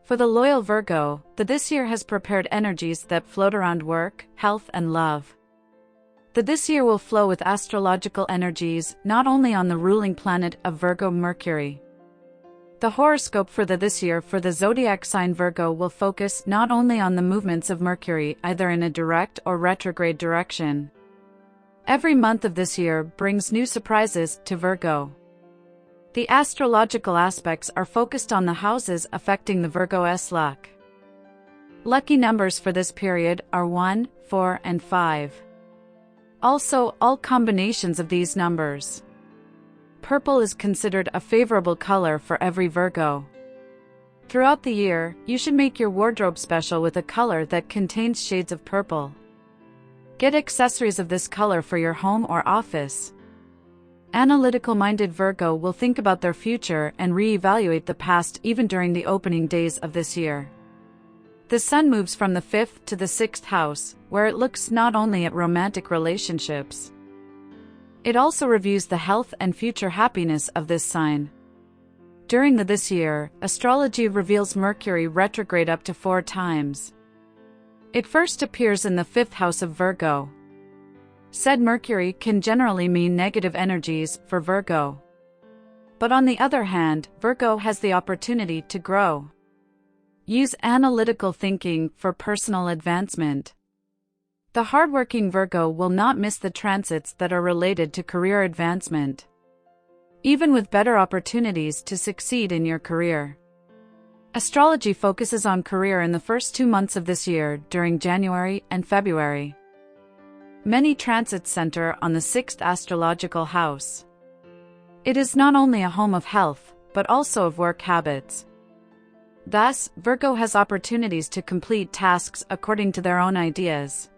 For the loyal Virgo, this year has prepared energies that float around work, health and love. This year will flow with astrological energies, not only on the ruling planet of Virgo Mercury. The horoscope for this year for the zodiac sign Virgo will focus not only on the movements of Mercury either in a direct or retrograde direction. Every month of this year brings new surprises to Virgo. The astrological aspects are focused on the houses affecting the Virgo's luck. Lucky numbers for this period are 1, 4, and 5. Also, all combinations of these numbers. Purple is considered a favorable color for every Virgo. Throughout the year, you should make your wardrobe special with a color that contains shades of purple. Get accessories of this color for your home or office. Analytical-minded Virgo will think about their future and re-evaluate the past even during the opening days of this year. The Sun moves from the 5th to the 6th house, where it looks not only at romantic relationships. It also reviews the health and future happiness of this sign. During this year, astrology reveals Mercury retrograde up to 4 times. It first appears in the 5th house of Virgo. Said Mercury can generally mean negative energies for Virgo. But on the other hand, Virgo has the opportunity to grow. Use analytical thinking for personal advancement. The hardworking Virgo will not miss the transits that are related to career advancement. Even with better opportunities to succeed in your career. Astrology focuses on career in the first 2 months of this year during January and February. Many transits center on the 6th astrological house. It is not only a home of health, but also of work habits. Thus, Virgo has opportunities to complete tasks according to their own ideas.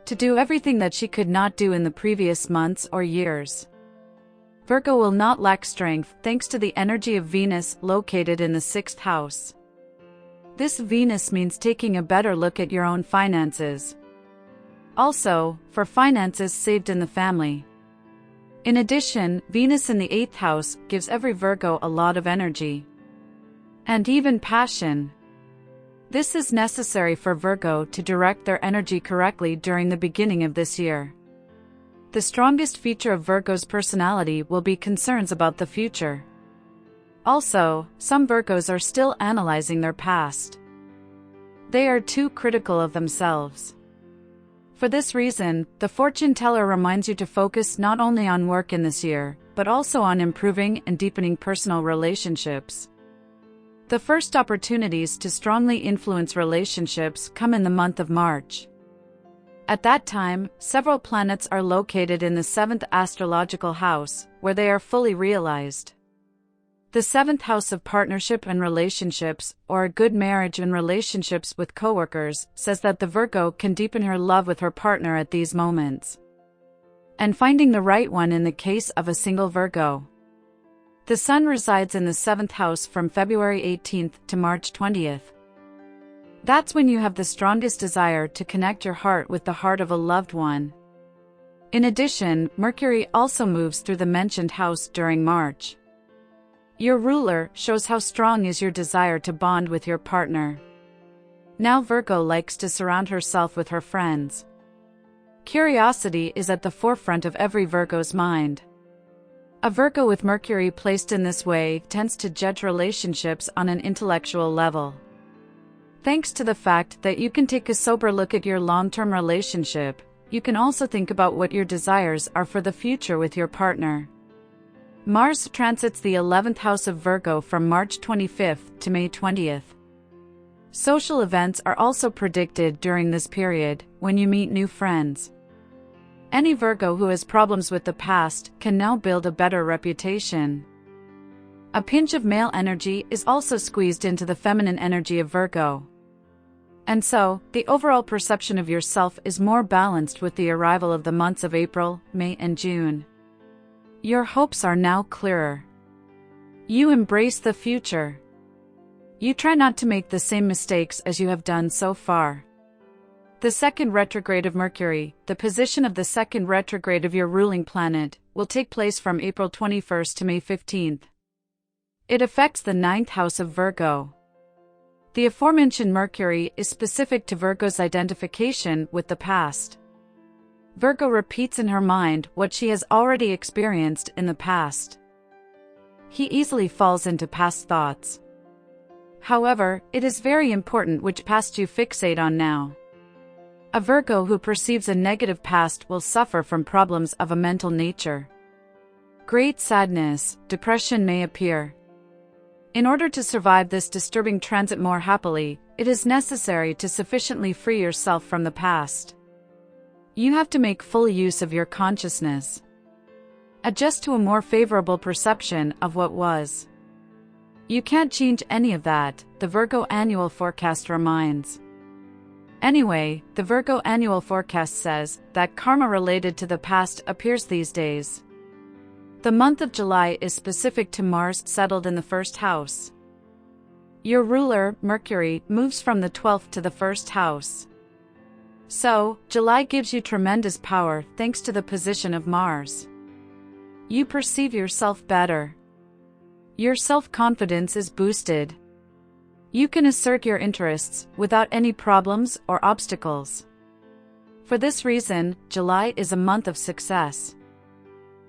To do everything that she could not do in the previous months or years. Virgo will not lack strength thanks to the energy of Venus located in the 6th house. This Venus means taking a better look at your own finances. Also, for finances saved in the family. In addition, Venus in the 8th house gives every Virgo a lot of energy. And even passion. This is necessary for Virgo to direct their energy correctly during the beginning of this year. The strongest feature of Virgo's personality will be concerns about the future. Also, some Virgos are still analyzing their past. They are too critical of themselves. For this reason, the fortune teller reminds you to focus not only on work in this year, but also on improving and deepening personal relationships. The first opportunities to strongly influence relationships come in the month of March. At that time, several planets are located in the 7th astrological house, where they are fully realized. The 7th house of partnership and relationships, or a good marriage and relationships with coworkers, says that the Virgo can deepen her love with her partner at these moments. And finding the right one in the case of a single Virgo. The Sun resides in the 7th house from February 18th to March 20th. That's when you have the strongest desire to connect your heart with the heart of a loved one. In addition, Mercury also moves through the mentioned house during March. Your ruler shows how strong is your desire to bond with your partner. Now Virgo likes to surround herself with her friends. Curiosity is at the forefront of every Virgo's mind. A Virgo with Mercury placed in this way tends to judge relationships on an intellectual level. Thanks to the fact that you can take a sober look at your long-term relationship, you can also think about what your desires are for the future with your partner. Mars transits the 11th house of Virgo from March 25th to May 20th. Social events are also predicted during this period, when you meet new friends. Any Virgo who has problems with the past can now build a better reputation. A pinch of male energy is also squeezed into the feminine energy of Virgo. And so, the overall perception of yourself is more balanced with the arrival of the months of April, May and June. Your hopes are now clearer. You embrace the future. You try not to make the same mistakes as you have done so far. The second retrograde of Mercury, the position of the second retrograde of your ruling planet, will take place from April 21st to May 15th. It affects the 9th house of Virgo. The aforementioned Mercury is specific to Virgo's identification with the past. Virgo repeats in her mind what she has already experienced in the past. He easily falls into past thoughts. However, it is very important which past you fixate on now. A Virgo who perceives a negative past will suffer from problems of a mental nature. Great sadness, depression may appear. In order to survive this disturbing transit more happily, it is necessary to sufficiently free yourself from the past. You have to make full use of your consciousness. Adjust to a more favorable perception of what was. You can't change any of that, the Virgo annual forecast reminds. Anyway, the Virgo annual forecast says that karma related to the past appears these days. The month of July is specific to Mars settled in the first house. Your ruler, Mercury, moves from the 12th to the first house. So, July gives you tremendous power thanks to the position of Mars. You perceive yourself better. Your self-confidence is boosted. You can assert your interests without any problems or obstacles. For this reason, July is a month of success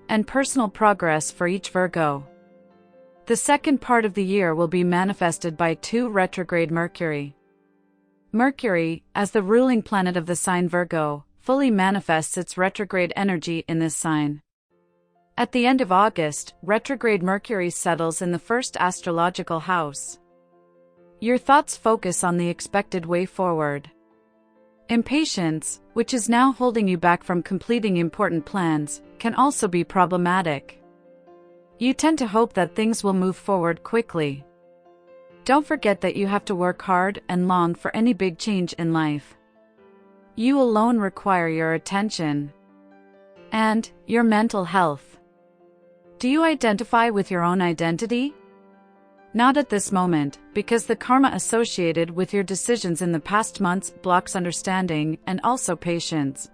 and personal progress for each Virgo. The second part of the year will be manifested by 2 retrograde Mercury. Mercury, as the ruling planet of the sign Virgo, fully manifests its retrograde energy in this sign. At the end of August, retrograde Mercury settles in the first astrological house. Your thoughts focus on the expected way forward. Impatience, which is now holding you back from completing important plans, can also be problematic. You tend to hope that things will move forward quickly. Don't forget that you have to work hard and long for any big change in life. You alone require your attention and your mental health. Do you identify with your own identity? Not at this moment, because the karma associated with your decisions in the past months blocks understanding and also patience.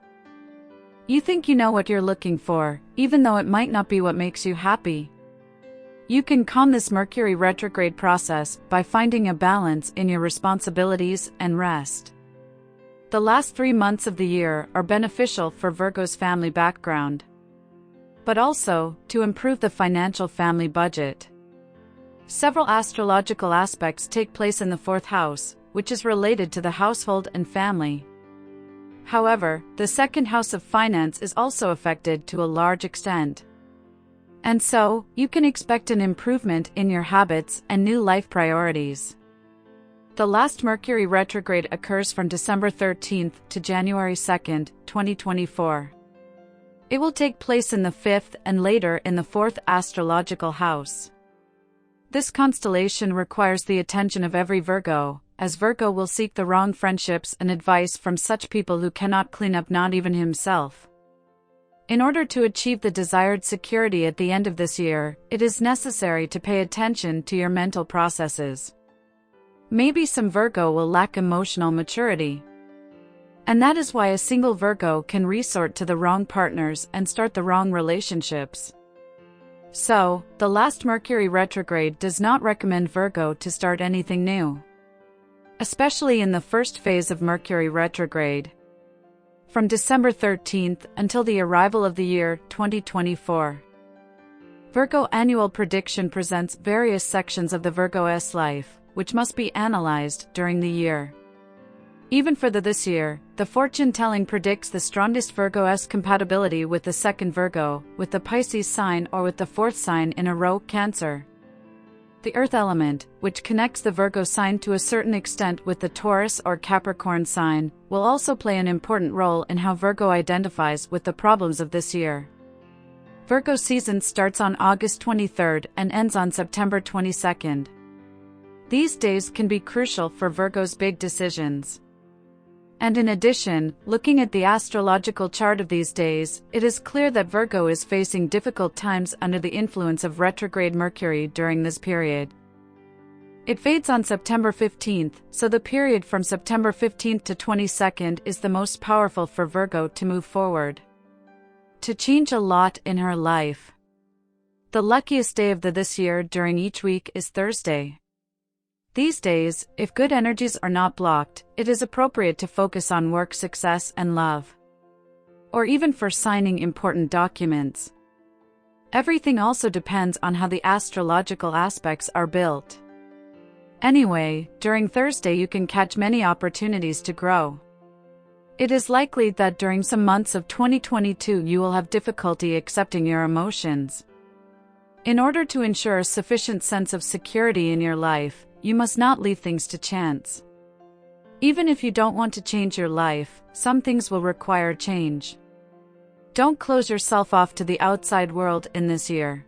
You think you know what you're looking for, even though it might not be what makes you happy. You can calm this Mercury retrograde process by finding a balance in your responsibilities and rest. The last 3 months of the year are beneficial for Virgo's family background, but also to improve the financial family budget. Several astrological aspects take place in the 4th house, which is related to the household and family. However, the 2nd house of finance is also affected to a large extent. And so, you can expect an improvement in your habits and new life priorities. The last Mercury retrograde occurs from December 13th to January 2nd, 2024. It will take place in the 5th and later in the 4th astrological house. This constellation requires the attention of every Virgo, as Virgo will seek the wrong friendships and advice from such people who cannot clean up, not even himself. In order to achieve the desired security at the end of this year, it is necessary to pay attention to your mental processes. Maybe some Virgo will lack emotional maturity. And that is why a single Virgo can resort to the wrong partners and start the wrong relationships. So, the last Mercury retrograde does not recommend Virgo to start anything new, especially in the first phase of Mercury retrograde, from December 13th until the arrival of the year 2024. Virgo Annual Prediction presents various sections of the Virgo's life, which must be analyzed during the year. Even for this year, the fortune-telling predicts the strongest Virgo's compatibility with the 2nd Virgo, with the Pisces sign, or with the 4th sign in a row, Cancer. The earth element, which connects the Virgo sign to a certain extent with the Taurus or Capricorn sign, will also play an important role in how Virgo identifies with the problems of this year. Virgo season starts on August 23rd and ends on September 22nd. These days can be crucial for Virgo's big decisions. And in addition, looking at the astrological chart of these days, it is clear that Virgo is facing difficult times under the influence of retrograde Mercury during this period. It fades on September 15th, so the period from September 15th to 22nd is the most powerful for Virgo to move forward, to change a lot in her life. The luckiest day of this year during each week is Thursday. These days, if good energies are not blocked, it is appropriate to focus on work success and love. Or even for signing important documents. Everything also depends on how the astrological aspects are built. Anyway, during Thursday you can catch many opportunities to grow. It is likely that during some months of 2022 you will have difficulty accepting your emotions. In order to ensure a sufficient sense of security in your life, you must not leave things to chance. Even if you don't want to change your life, some things will require change. Don't close yourself off to the outside world in this year.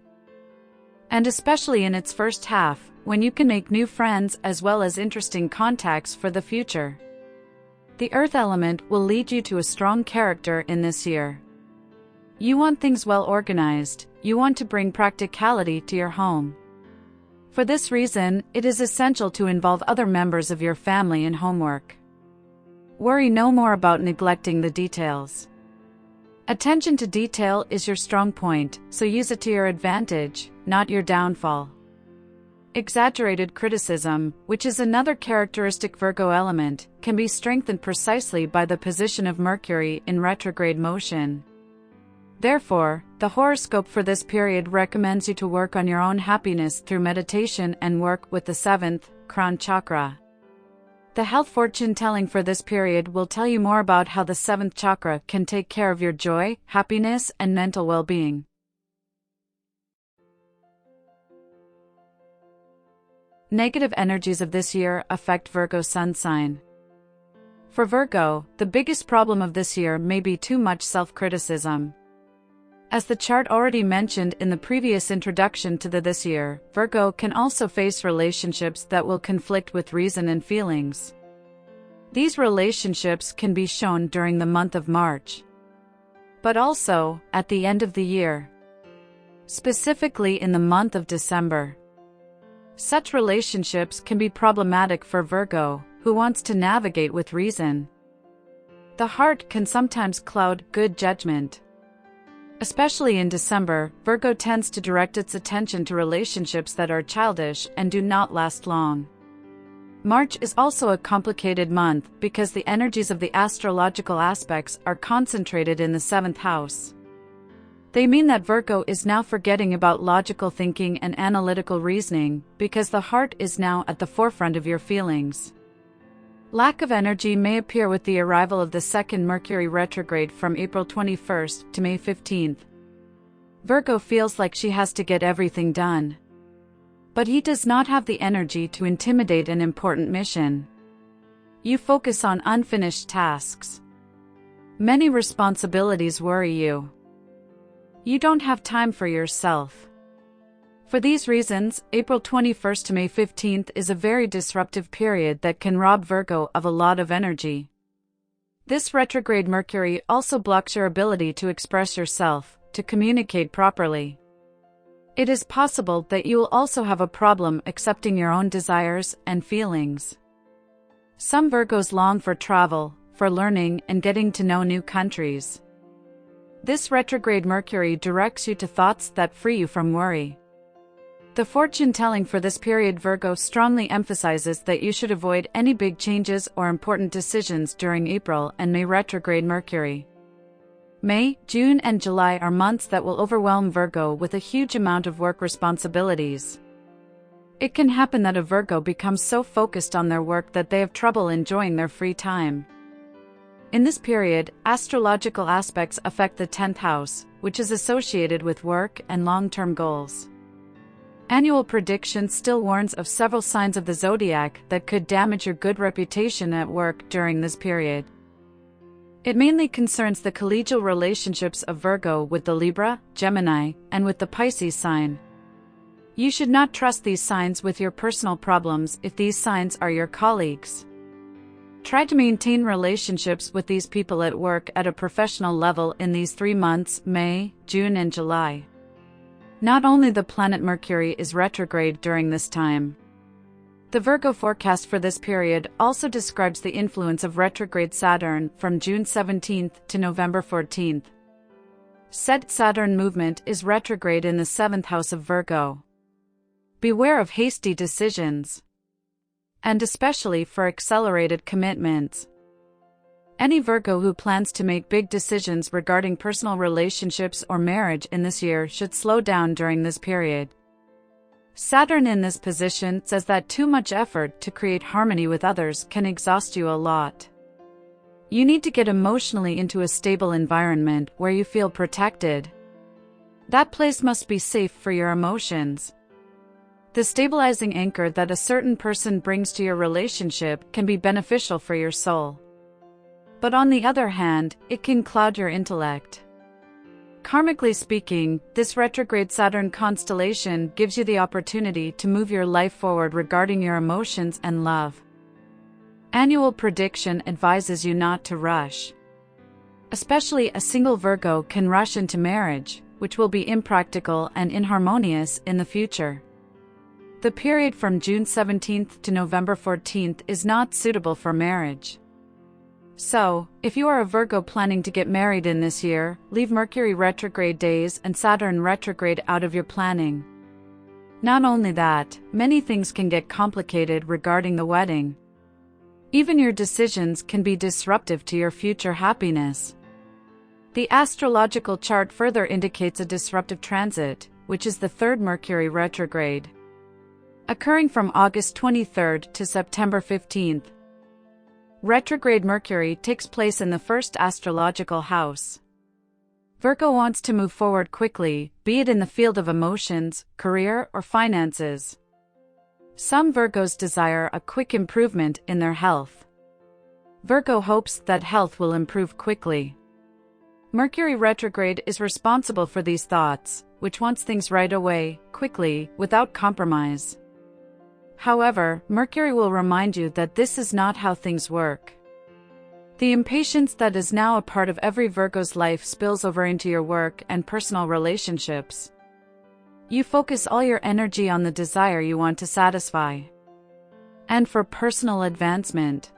And especially in its first half, when you can make new friends as well as interesting contacts for the future. The earth element will lead you to a strong character in this year. You want things well organized, you want to bring practicality to your home. For this reason, it is essential to involve other members of your family in homework. Worry no more about neglecting the details. Attention to detail is your strong point, so use it to your advantage, not your downfall. Exaggerated criticism, which is another characteristic Virgo element, can be strengthened precisely by the position of Mercury in retrograde motion. Therefore, the horoscope for this period recommends you to work on your own happiness through meditation and work with the 7th, crown chakra. The health fortune telling for this period will tell you more about how the 7th chakra can take care of your joy, happiness, and mental well-being. Negative energies of this year affect Virgo sun sign. For Virgo, the biggest problem of this year may be too much self-criticism. As the chart already mentioned in the previous introduction to this year, Virgo can also face relationships that will conflict with reason and feelings. These relationships can be shown during the month of March, but also at the end of the year, specifically in the month of December. Such relationships can be problematic for Virgo, who wants to navigate with reason. The heart can sometimes cloud good judgment. Especially in December, Virgo tends to direct its attention to relationships that are childish and do not last long. March is also a complicated month because the energies of the astrological aspects are concentrated in the 7th house. They mean that Virgo is now forgetting about logical thinking and analytical reasoning because the heart is now at the forefront of your feelings. Lack of energy may appear with the arrival of the 2nd Mercury retrograde from April 21st to May 15th. Virgo feels like she has to get everything done. But he does not have the energy to intimidate an important mission. You focus on unfinished tasks. Many responsibilities worry you. You don't have time for yourself. For these reasons, April 21st to May 15th is a very disruptive period that can rob Virgo of a lot of energy. This retrograde Mercury also blocks your ability to express yourself, to communicate properly. It is possible that you will also have a problem accepting your own desires and feelings. Some Virgos long for travel, for learning and getting to know new countries. This retrograde Mercury directs you to thoughts that free you from worry. The fortune telling for this period Virgo strongly emphasizes that you should avoid any big changes or important decisions during April and May retrograde Mercury. May, June and July are months that will overwhelm Virgo with a huge amount of work responsibilities. It can happen that a Virgo becomes so focused on their work that they have trouble enjoying their free time. In this period, astrological aspects affect the 10th house, which is associated with work and long-term goals. Annual prediction still warns of several signs of the zodiac that could damage your good reputation at work during this period. It mainly concerns the collegial relationships of Virgo with the Libra, Gemini, and with the Pisces sign. You should not trust these signs with your personal problems if these signs are your colleagues. Try to maintain relationships with these people at work at a professional level in these 3 months, May, June and July. Not only the planet Mercury is retrograde during this time. The Virgo forecast for this period also describes the influence of retrograde Saturn from June 17th to November 14th. Said Saturn movement is retrograde in the 7th house of Virgo. Beware of hasty decisions. and especially for accelerated commitments. Any Virgo who plans to make big decisions regarding personal relationships or marriage in this year should slow down during this period. Saturn in this position says that too much effort to create harmony with others can exhaust you a lot. You need to get emotionally into a stable environment where you feel protected. That place must be safe for your emotions. The stabilizing anchor that a certain person brings to your relationship can be beneficial for your soul. But on the other hand, it can cloud your intellect. Karmically speaking, this retrograde Saturn constellation gives you the opportunity to move your life forward regarding your emotions and love. Annual prediction advises you not to rush. Especially a single Virgo can rush into marriage, which will be impractical and inharmonious in the future. The period from June 17th to November 14th is not suitable for marriage. So, if you are a Virgo planning to get married in this year, leave Mercury retrograde days and Saturn retrograde out of your planning. Not only that, many things can get complicated regarding the wedding. Even your decisions can be disruptive to your future happiness. The astrological chart further indicates a disruptive transit, which is the third Mercury retrograde, occurring from August 23rd to September 15th. Retrograde Mercury takes place in the first astrological house. Virgo wants to move forward quickly, be it in the field of emotions, career, or finances. Some Virgos desire a quick improvement in their health. Virgo hopes that health will improve quickly. Mercury retrograde is responsible for these thoughts, which wants things right away, quickly, without compromise. However, Mercury will remind you that this is not how things work. The impatience that is now a part of every Virgo's life spills over into your work and personal relationships. You focus all your energy on the desire you want to satisfy, and for personal advancement.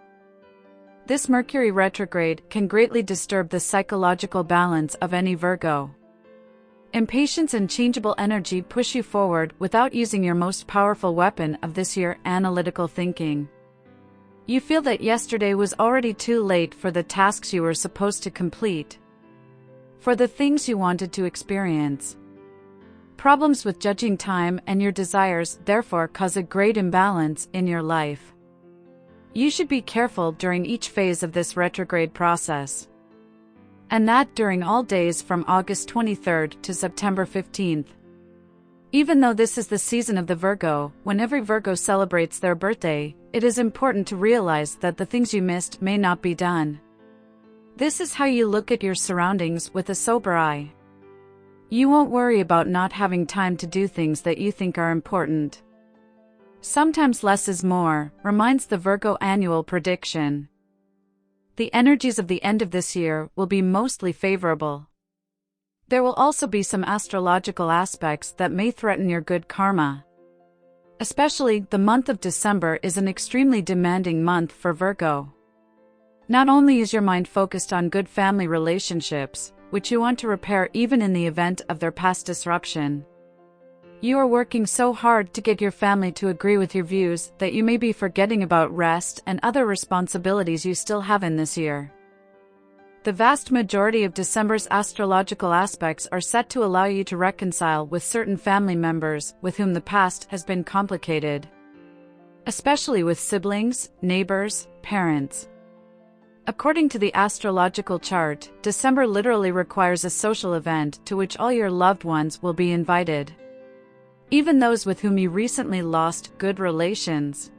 This Mercury retrograde can greatly disturb the psychological balance of any Virgo. Impatience and changeable energy push you forward without using your most powerful weapon of this year, analytical thinking. You feel that yesterday was already too late for the tasks you were supposed to complete, for the things you wanted to experience. Problems with judging time and your desires therefore cause a great imbalance in your life. You should be careful during each phase of this retrograde process, and that during all days from August 23rd to September 15th. Even though this is the season of the Virgo, when every Virgo celebrates their birthday, it is important to realize that the things you missed may not be done. This is how you look at your surroundings with a sober eye. You won't worry about not having time to do things that you think are important. Sometimes less is more, reminds the Virgo annual prediction. The energies of the end of this year will be mostly favorable. There will also be some astrological aspects that may threaten your good karma. Especially, the month of December is an extremely demanding month for Virgo. Not only is your mind focused on good family relationships, which you want to repair even in the event of their past disruption, you are working so hard to get your family to agree with your views that you may be forgetting about rest and other responsibilities you still have in this year. The vast majority of December's astrological aspects are set to allow you to reconcile with certain family members with whom the past has been complicated, especially with siblings, neighbors, parents. According to the astrological chart, December literally requires a social event to which all your loved ones will be invited, even those with whom you recently lost good relations.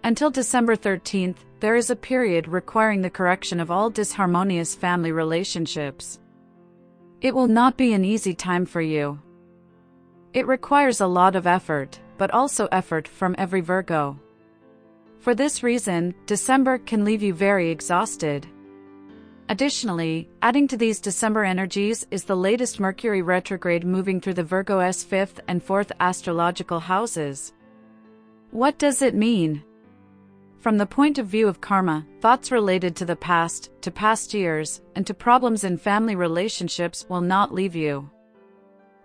Until December 13th, there is a period requiring the correction of all disharmonious family relationships. It will not be an easy time for you. It requires a lot of effort, but also effort from every Virgo. For this reason, December can leave you very exhausted. Additionally, adding to these December energies is the latest Mercury retrograde moving through the Virgo's 5th and 4th astrological houses. What does it mean? From the point of view of karma, thoughts related to the past, to past years, and to problems in family relationships will not leave you.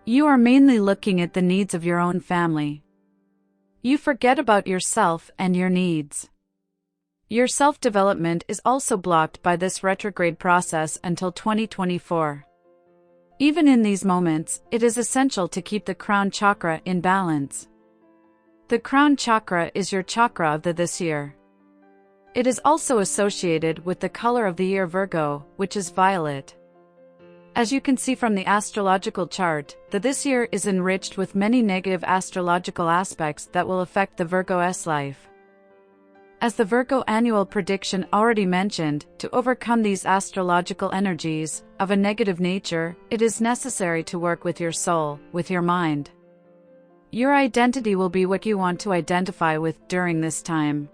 You are mainly looking at the needs of your own family. You forget about yourself and your needs. Your self-development is also blocked by this retrograde process until 2024. Even in these moments, it is essential to keep the crown chakra in balance. The crown chakra is your chakra of this year. It is also associated with the color of the year Virgo, which is violet. As you can see from the astrological chart, this year is enriched with many negative astrological aspects that will affect the Virgo's life. As the Virgo annual prediction already mentioned, to overcome these astrological energies of a negative nature, it is necessary to work with your soul, with your mind. Your identity will be what you want to identify with during this time.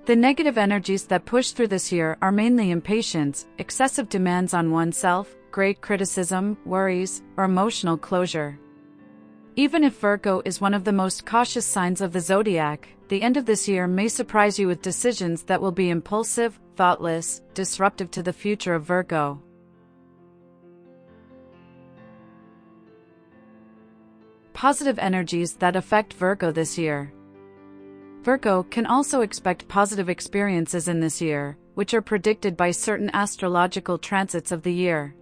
The negative energies that push through this year are mainly impatience, excessive demands on oneself, great criticism, worries, or emotional closure. Even if Virgo is one of the most cautious signs of the zodiac, the end of this year may surprise you with decisions that will be impulsive, thoughtless, disruptive to the future of Virgo. Positive energies that affect Virgo this year. Virgo can also expect positive experiences in this year, which are predicted by certain astrological transits of the year.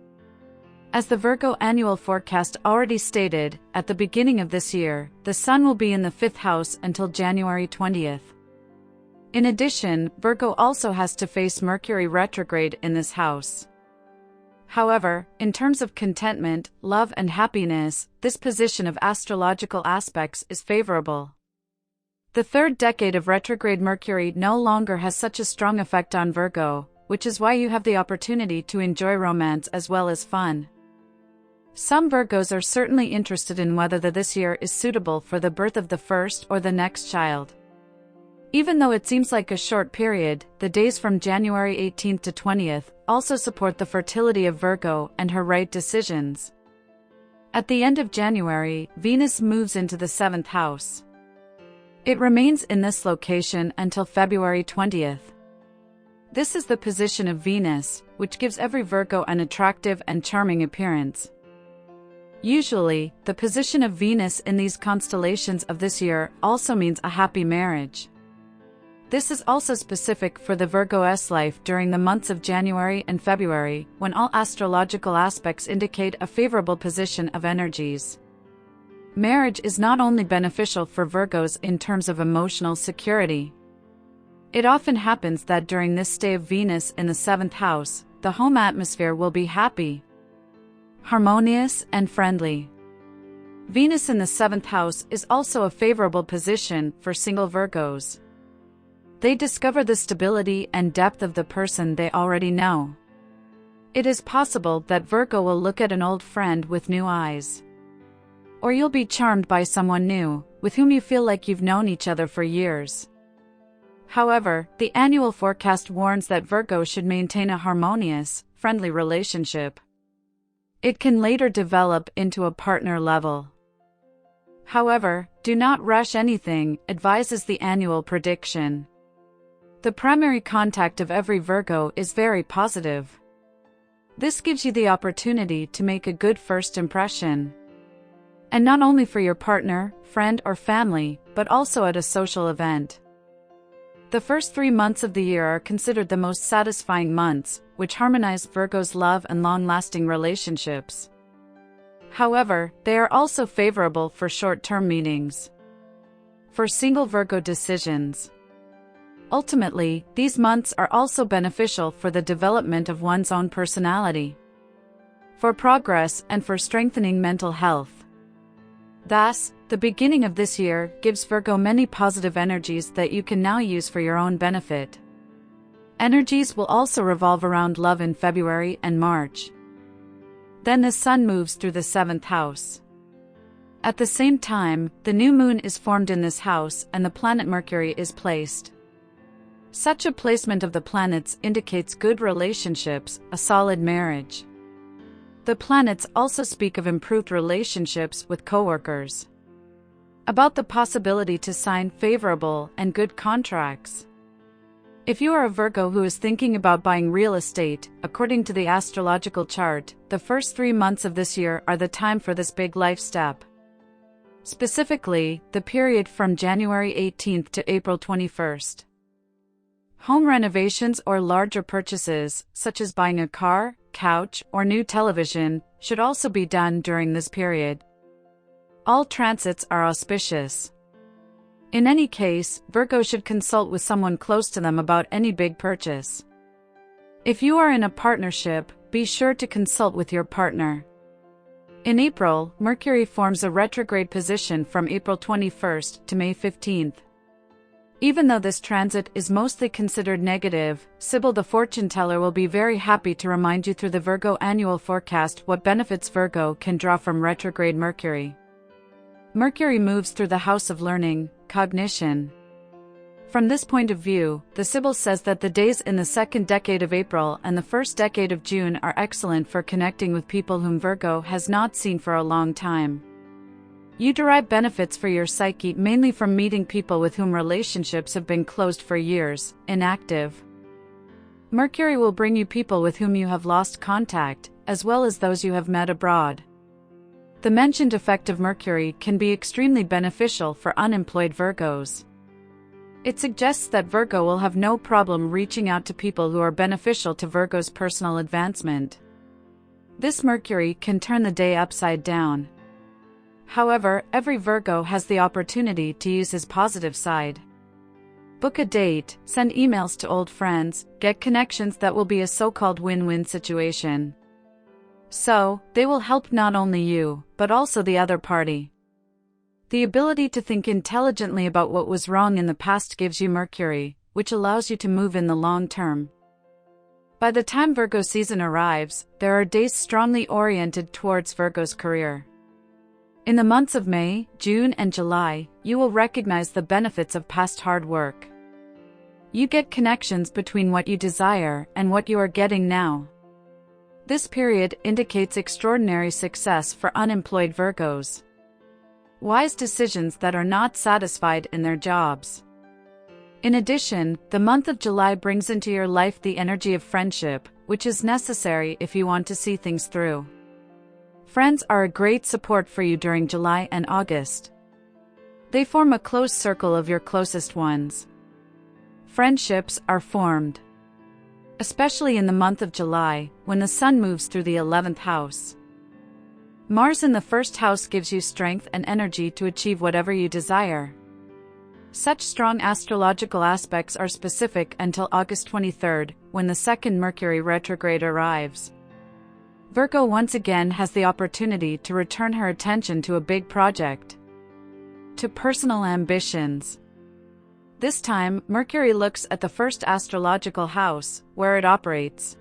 As the Virgo annual forecast already stated, at the beginning of this year, the Sun will be in the 5th house until January 20th. In addition, Virgo also has to face Mercury retrograde in this house. However, in terms of contentment, love and happiness, this position of astrological aspects is favorable. The third decade of retrograde Mercury no longer has such a strong effect on Virgo, which is why you have the opportunity to enjoy romance as well as fun. Some Virgos are certainly interested in whether this year is suitable for the birth of the first or the next child. Even though it seems like a short period, the days from January 18th to 20th also support the fertility of Virgo and her right decisions. At the end of January, Venus moves into the 7th house. It remains in this location until February 20th. This is the position of Venus, which gives every Virgo an attractive and charming appearance. Usually, the position of Venus in these constellations of this year also means a happy marriage. This is also specific for the Virgo's life during the months of January and February, when all astrological aspects indicate a favorable position of energies. Marriage is not only beneficial for Virgos in terms of emotional security. It often happens that during this stay of Venus in the 7th house, the home atmosphere will be happy, harmonious, and friendly. Venus in the 7th house is also a favorable position for single Virgos. They discover the stability and depth of the person they already know. It is possible that Virgo will look at an old friend with new eyes. Or you'll be charmed by someone new, with whom you feel like you've known each other for years. However, the annual forecast warns that Virgo should maintain a harmonious, friendly relationship. It can later develop into a partner level. However, do not rush anything, advises the annual prediction. The primary contact of every Virgo is very positive. This gives you the opportunity to make a good first impression. And not only for your partner, friend, or family, but also at a social event. The first 3 months of the year are considered the most satisfying months, which harmonize Virgo's love and long-lasting relationships. However, they are also favorable for short-term meetings. For single Virgo decisions. Ultimately, these months are also beneficial for the development of one's own personality, for progress, and for strengthening mental health. Thus, the beginning of this year gives Virgo many positive energies that you can now use for your own benefit. Energies will also revolve around love in February and March. Then the Sun moves through the 7th house. At the same time, the new moon is formed in this house and the planet Mercury is placed. Such a placement of the planets indicates good relationships, a solid marriage. The planets also speak of improved relationships with coworkers, about the possibility to sign favorable and good contracts. If you are a Virgo who is thinking about buying real estate, according to the astrological chart, the first 3 months of this year are the time for this big life step. specifically, the period from January 18th to April 21st. Home renovations or larger purchases, such as buying a car, couch, or new television, should also be done during this period. All transits are auspicious. In any case, Virgo should consult with someone close to them about any big purchase. If you are in a partnership, be sure to consult with your partner. In April, Mercury forms a retrograde position from April 21st to May 15th. Even though this transit is mostly considered negative, 𝙃𝙀 the fortune teller will be very happy to remind you through the Virgo annual forecast what benefits Virgo can draw from retrograde Mercury. Mercury moves through the house of learning, cognition. From this point of view, the 𝙃𝙀 says that the days in the second decade of April and the first decade of June are excellent for connecting with people whom Virgo has not seen for a long time. You derive benefits for your psyche mainly from meeting people with whom relationships have been closed for years, inactive. Mercury will bring you people with whom you have lost contact, as well as those you have met abroad. The mentioned effect of Mercury can be extremely beneficial for unemployed Virgos. It suggests that Virgo will have no problem reaching out to people who are beneficial to Virgo's personal advancement. This Mercury can turn the day upside down. However, every Virgo has the opportunity to use his positive side. Book a date, send emails to old friends, get connections that will be a so-called win-win situation. So, they will help not only you, but also the other party. The ability to think intelligently about what was wrong in the past gives you Mercury, which allows you to move in the long term. By the time Virgo season arrives, there are days strongly oriented towards Virgo's career. In the months of May, June, and July, you will recognize the benefits of past hard work. You get connections between what you desire and what you are getting now. This period indicates extraordinary success for unemployed Virgos. Wise decisions that are not satisfied in their jobs. In addition, the month of July brings into your life the energy of friendship, which is necessary if you want to see things through. Friends are a great support for you during July and August. They form a close circle of your closest ones. Friendships are formed, especially in the month of July, when the Sun moves through the 11th house. Mars in the first house gives you strength and energy to achieve whatever you desire. Such strong astrological aspects are specific until August 23rd, when the second Mercury retrograde arrives. Virgo once again has the opportunity to return her attention to a big project, to personal ambitions. This time, Mercury looks at the first astrological house, where it operates.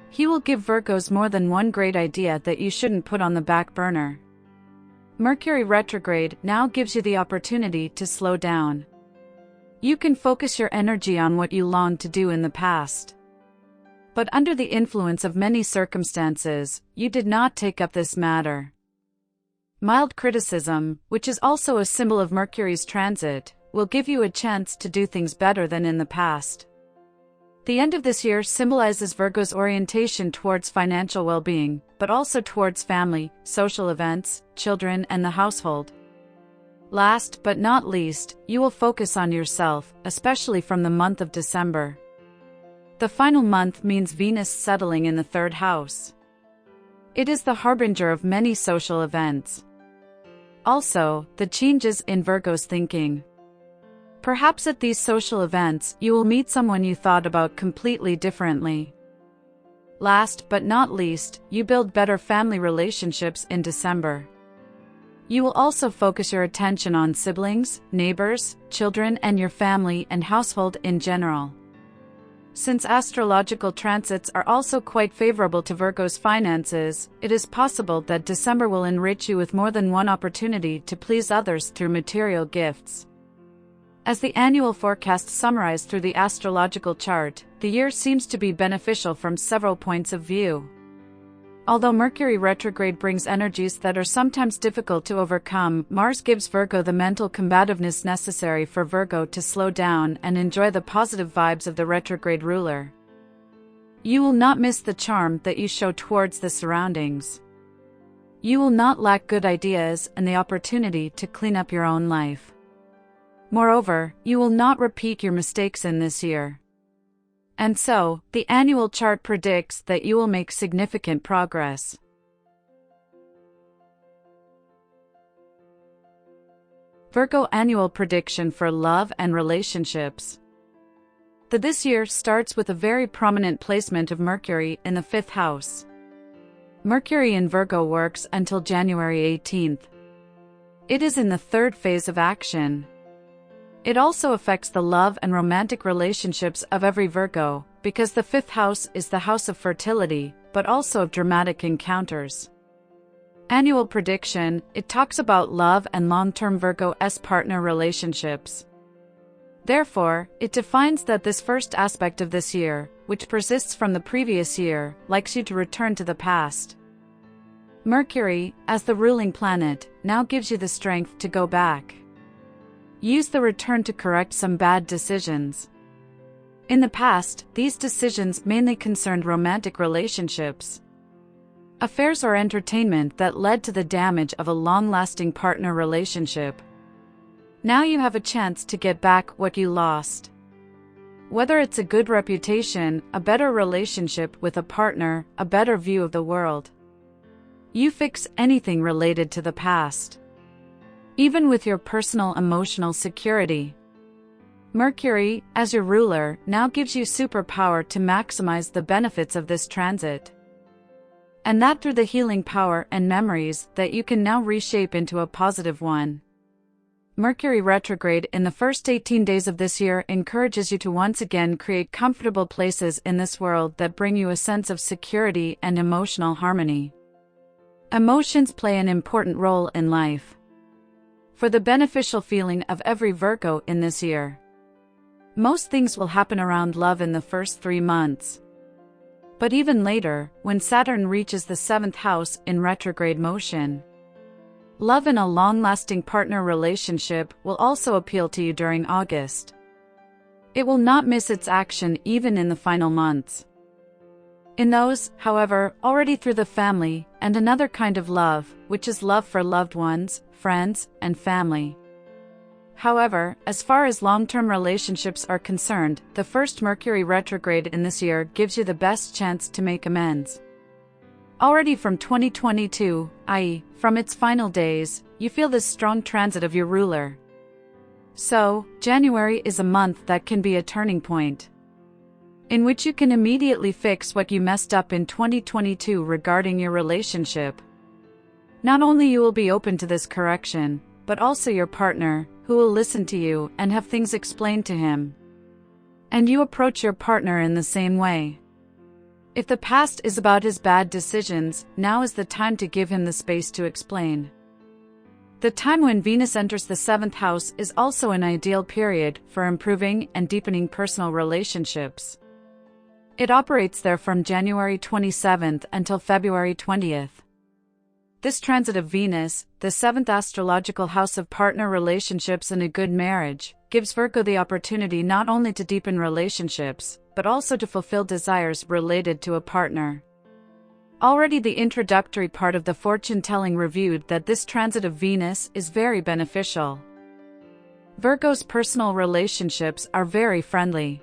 He will give Virgos more than one great idea that you shouldn't put on the back burner. Mercury retrograde now gives you the opportunity to slow down. You can focus your energy on what you longed to do in the past. But under the influence of many circumstances, you did not take up this matter. Mild criticism, which is also a symbol of Mercury's transit, will give you a chance to do things better than in the past. The end of this year symbolizes Virgo's orientation towards financial well-being, but also towards family, social events, children, and the household. Last but not least, you will focus on yourself, especially from the month of December. The final month means Venus settling in the third house. It is the harbinger of many social events. Also, the changes in Virgo's thinking. Perhaps at these social events you will meet someone you thought about completely differently. Last but not least, you build better family relationships in December. You will also focus your attention on siblings, neighbors, children, and your family and household in general. Since astrological transits are also quite favorable to Virgo's finances, it is possible that December will enrich you with more than one opportunity to please others through material gifts. As the annual forecast summarized through the astrological chart, the year seems to be beneficial from several points of view. Although Mercury retrograde brings energies that are sometimes difficult to overcome, Mars gives Virgo the mental combativeness necessary for Virgo to slow down and enjoy the positive vibes of the retrograde ruler. You will not miss the charm that you show towards the surroundings. You will not lack good ideas and the opportunity to clean up your own life. Moreover, you will not repeat your mistakes in this year. And so, the annual chart predicts that you will make significant progress. Virgo annual prediction for love and relationships. This year starts with a very prominent placement of Mercury in the 5th house. Mercury in Virgo works until January 18th. It is in the 3rd phase of action. It also affects the love and romantic relationships of every Virgo, because the 5th house is the house of fertility, but also of dramatic encounters. Annual prediction, it talks about love and long-term Virgo's partner relationships. Therefore, it defines that this first aspect of this year, which persists from the previous year, likes you to return to the past. Mercury, as the ruling planet, now gives you the strength to go back. Use the return to correct some bad decisions. In the past, these decisions mainly concerned romantic relationships, affairs or entertainment that led to the damage of a long-lasting partner relationship. Now you have a chance to get back what you lost. Whether it's a good reputation, a better relationship with a partner, a better view of the world. You fix anything related to the past. Even with your personal emotional security. Mercury, as your ruler, now gives you superpower to maximize the benefits of this transit. And that through the healing power and memories that you can now reshape into a positive one. Mercury retrograde in the first 18 days of this year encourages you to once again create comfortable places in this world that bring you a sense of security and emotional harmony. Emotions play an important role in life. For the beneficial feeling of every Virgo in this year. Most things will happen around love in the first 3 months. But even later, when Saturn reaches the 7th house in retrograde motion, love in a long-lasting partner relationship will also appeal to you during August. It will not miss its action even in the final months. In those, however, already through the family, and another kind of love, which is love for loved ones, friends, and family. However, as far as long-term relationships are concerned, the first Mercury retrograde in this year gives you the best chance to make amends. Already from 2022, i.e., from its final days, you feel this strong transit of your ruler. So, January is a month that can be a turning point, in which you can immediately fix what you messed up in 2022 regarding your relationship. Not only you will be open to this correction, but also your partner, who will listen to you and have things explained to him. And you approach your partner in the same way. If the past is about his bad decisions, now is the time to give him the space to explain. The time when Venus enters the 7th house is also an ideal period for improving and deepening personal relationships. It operates there from January 27th until February 20th. This transit of Venus, the 7th astrological house of partner relationships and a good marriage, gives Virgo the opportunity not only to deepen relationships, but also to fulfill desires related to a partner. Already the introductory part of the fortune-telling reviewed that this transit of Venus is very beneficial. Virgo's personal relationships are very friendly.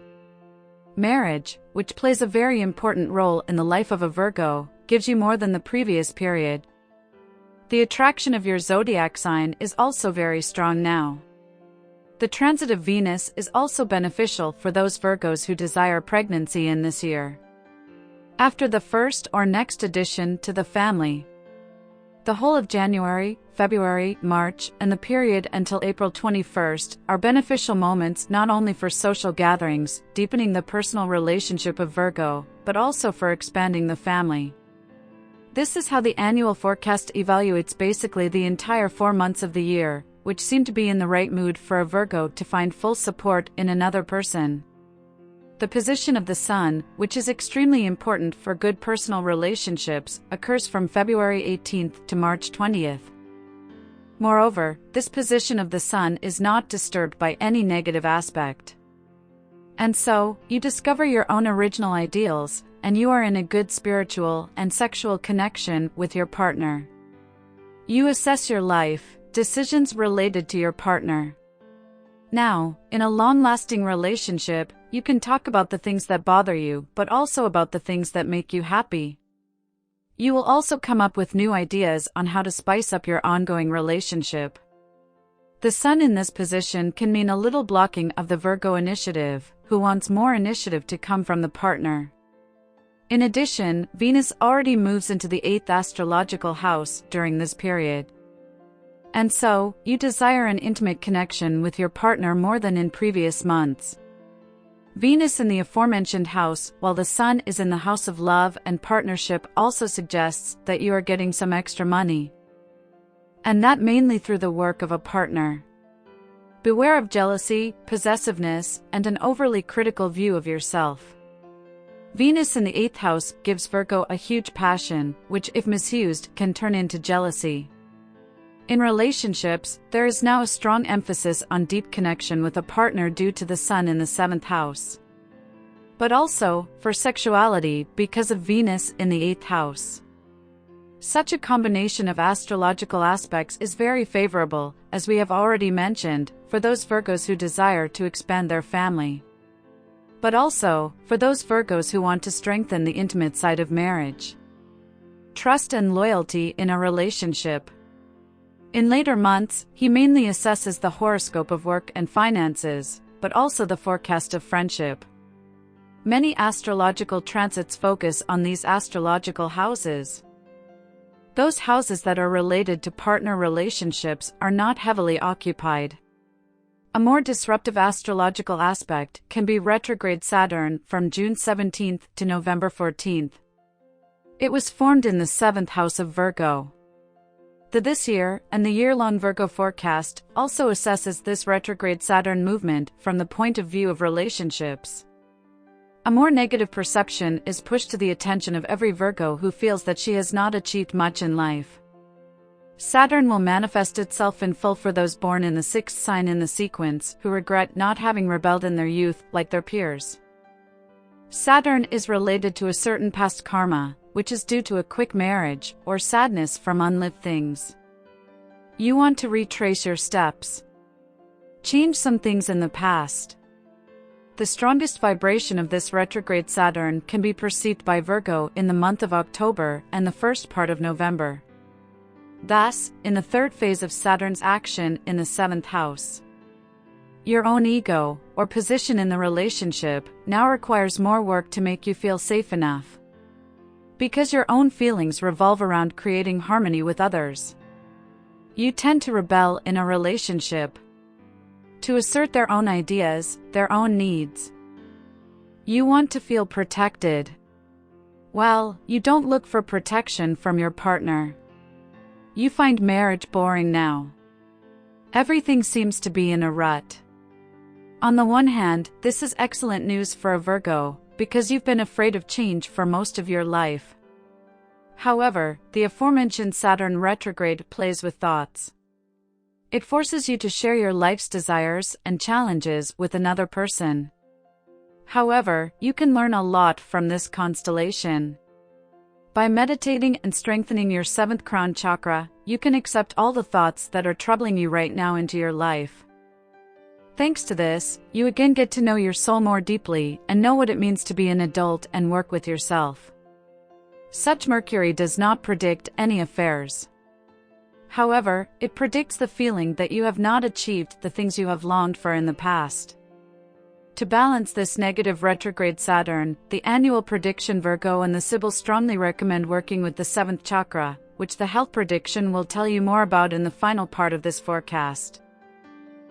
Marriage, which plays a very important role in the life of a Virgo, gives you more than the previous period. The attraction of your zodiac sign is also very strong now. The transit of Venus is also beneficial for those Virgos who desire pregnancy in this year. After the first or next addition to the family, the whole of January, February, March, and the period until April 21st are beneficial moments not only for social gatherings, deepening the personal relationship of Virgo, but also for expanding the family. This is how the annual forecast evaluates basically the entire 4 months of the year, which seem to be in the right mood for a Virgo to find full support in another person. The position of the Sun, which is extremely important for good personal relationships, occurs from February 18th to March 20th. Moreover, this position of the Sun is not disturbed by any negative aspect. And so, you discover your own original ideals, and you are in a good spiritual and sexual connection with your partner. You assess your life, decisions related to your partner. Now, in a long-lasting relationship, you can talk about the things that bother you, but also about the things that make you happy. You will also come up with new ideas on how to spice up your ongoing relationship. The Sun in this position can mean a little blocking of the Virgo initiative, who wants more initiative to come from the partner. In addition, Venus already moves into the 8th astrological house during this period. And so, you desire an intimate connection with your partner more than in previous months. Venus in the aforementioned house, while the Sun is in the house of love and partnership, also suggests that you are getting some extra money. And that mainly through the work of a partner. Beware of jealousy, possessiveness, and an overly critical view of yourself. Venus in the 8th house gives Virgo a huge passion, which if misused can turn into jealousy. In relationships, there is now a strong emphasis on deep connection with a partner due to the Sun in the 7th house. But also, for sexuality because of Venus in the 8th house. Such a combination of astrological aspects is very favorable, as we have already mentioned, for those Virgos who desire to expand their family. But also, for those Virgos who want to strengthen the intimate side of marriage. Trust and loyalty in a relationship. In later months, he mainly assesses the horoscope of work and finances, but also the forecast of friendship. Many astrological transits focus on these astrological houses. Those houses that are related to partner relationships are not heavily occupied. A more disruptive astrological aspect can be retrograde Saturn from June 17th to November 14th. It was formed in the 7th house of Virgo. The This Year and the year-long Virgo forecast also assesses this retrograde Saturn movement from the point of view of relationships. A more negative perception is pushed to the attention of every Virgo who feels that she has not achieved much in life. Saturn will manifest itself in full for those born in the 6th sign in the sequence who regret not having rebelled in their youth like their peers. Saturn is related to a certain past karma, which is due to a quick marriage or sadness from unlived things. You want to retrace your steps. Change some things in the past. The strongest vibration of this retrograde Saturn can be perceived by Virgo in the month of October and the first part of November. Thus, in the third phase of Saturn's action in the 7th house. Your own ego, or position in the relationship, now requires more work to make you feel safe enough. Because your own feelings revolve around creating harmony with others. You tend to rebel in a relationship. To assert their own ideas, their own needs. You want to feel protected. Well, you don't look for protection from your partner. You find marriage boring now. Everything seems to be in a rut. On the one hand, this is excellent news for a Virgo, because you've been afraid of change for most of your life. However, the aforementioned Saturn retrograde plays with thoughts. It forces you to share your life's desires and challenges with another person. However, you can learn a lot from this constellation. By meditating and strengthening your 7th crown chakra, you can accept all the thoughts that are troubling you right now into your life. Thanks to this, you again get to know your soul more deeply and know what it means to be an adult and work with yourself. Such Mercury does not predict any affairs. However, it predicts the feeling that you have not achieved the things you have longed for in the past. To balance this negative retrograde Saturn, the annual prediction Virgo and the Sibyl strongly recommend working with the 7th chakra, which the health prediction will tell you more about in the final part of this forecast.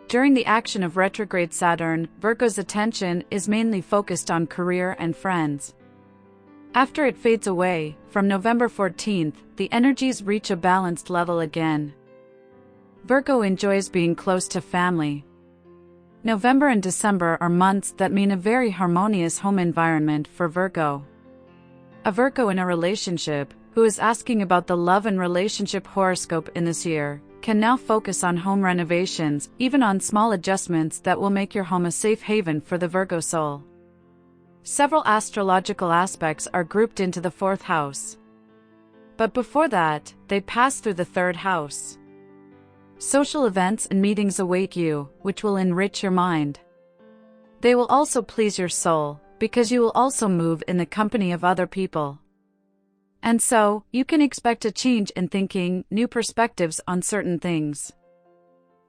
During the action of retrograde Saturn, Virgo's attention is mainly focused on career and friends. After it fades away, from November 14th, the energies reach a balanced level again. Virgo enjoys being close to family. November and December are months that mean a very harmonious home environment for Virgo. A Virgo in a relationship, who is asking about the love and relationship horoscope in this year, can now focus on home renovations, even on small adjustments that will make your home a safe haven for the Virgo soul. Several astrological aspects are grouped into the 4th house. But before that, they pass through the third house. Social events and meetings await you, which will enrich your mind. They will also please your soul, because you will also move in the company of other people. And so, you can expect a change in thinking, new perspectives on certain things.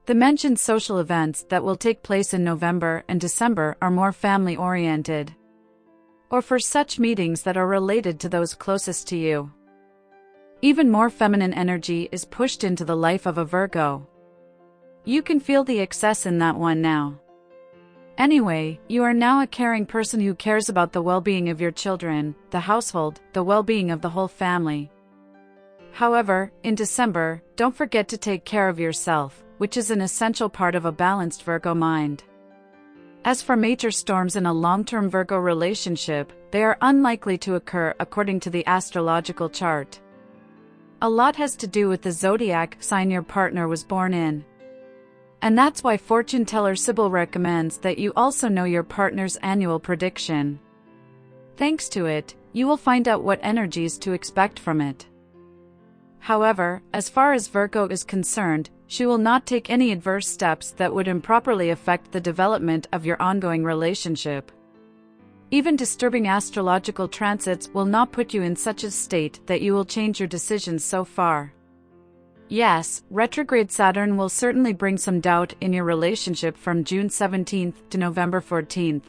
The mentioned social events that will take place in November and December are more family-oriented, or for such meetings that are related to those closest to you. Even more feminine energy is pushed into the life of a Virgo. You can feel the excess in that one now. Anyway, you are now a caring person who cares about the well-being of your children, the household, the well-being of the whole family. However, in December, don't forget to take care of yourself, which is an essential part of a balanced Virgo mind. As for major storms in a long-term Virgo relationship, they are unlikely to occur according to the astrological chart. A lot has to do with the zodiac sign your partner was born in. And that's why fortune teller Sybil recommends that you also know your partner's annual prediction. Thanks to it, you will find out what energies to expect from it. However, as far as Virgo is concerned, she will not take any adverse steps that would improperly affect the development of your ongoing relationship. Even disturbing astrological transits will not put you in such a state that you will change your decisions so far. Yes, retrograde Saturn will certainly bring some doubt in your relationship from June 17th to November 14th.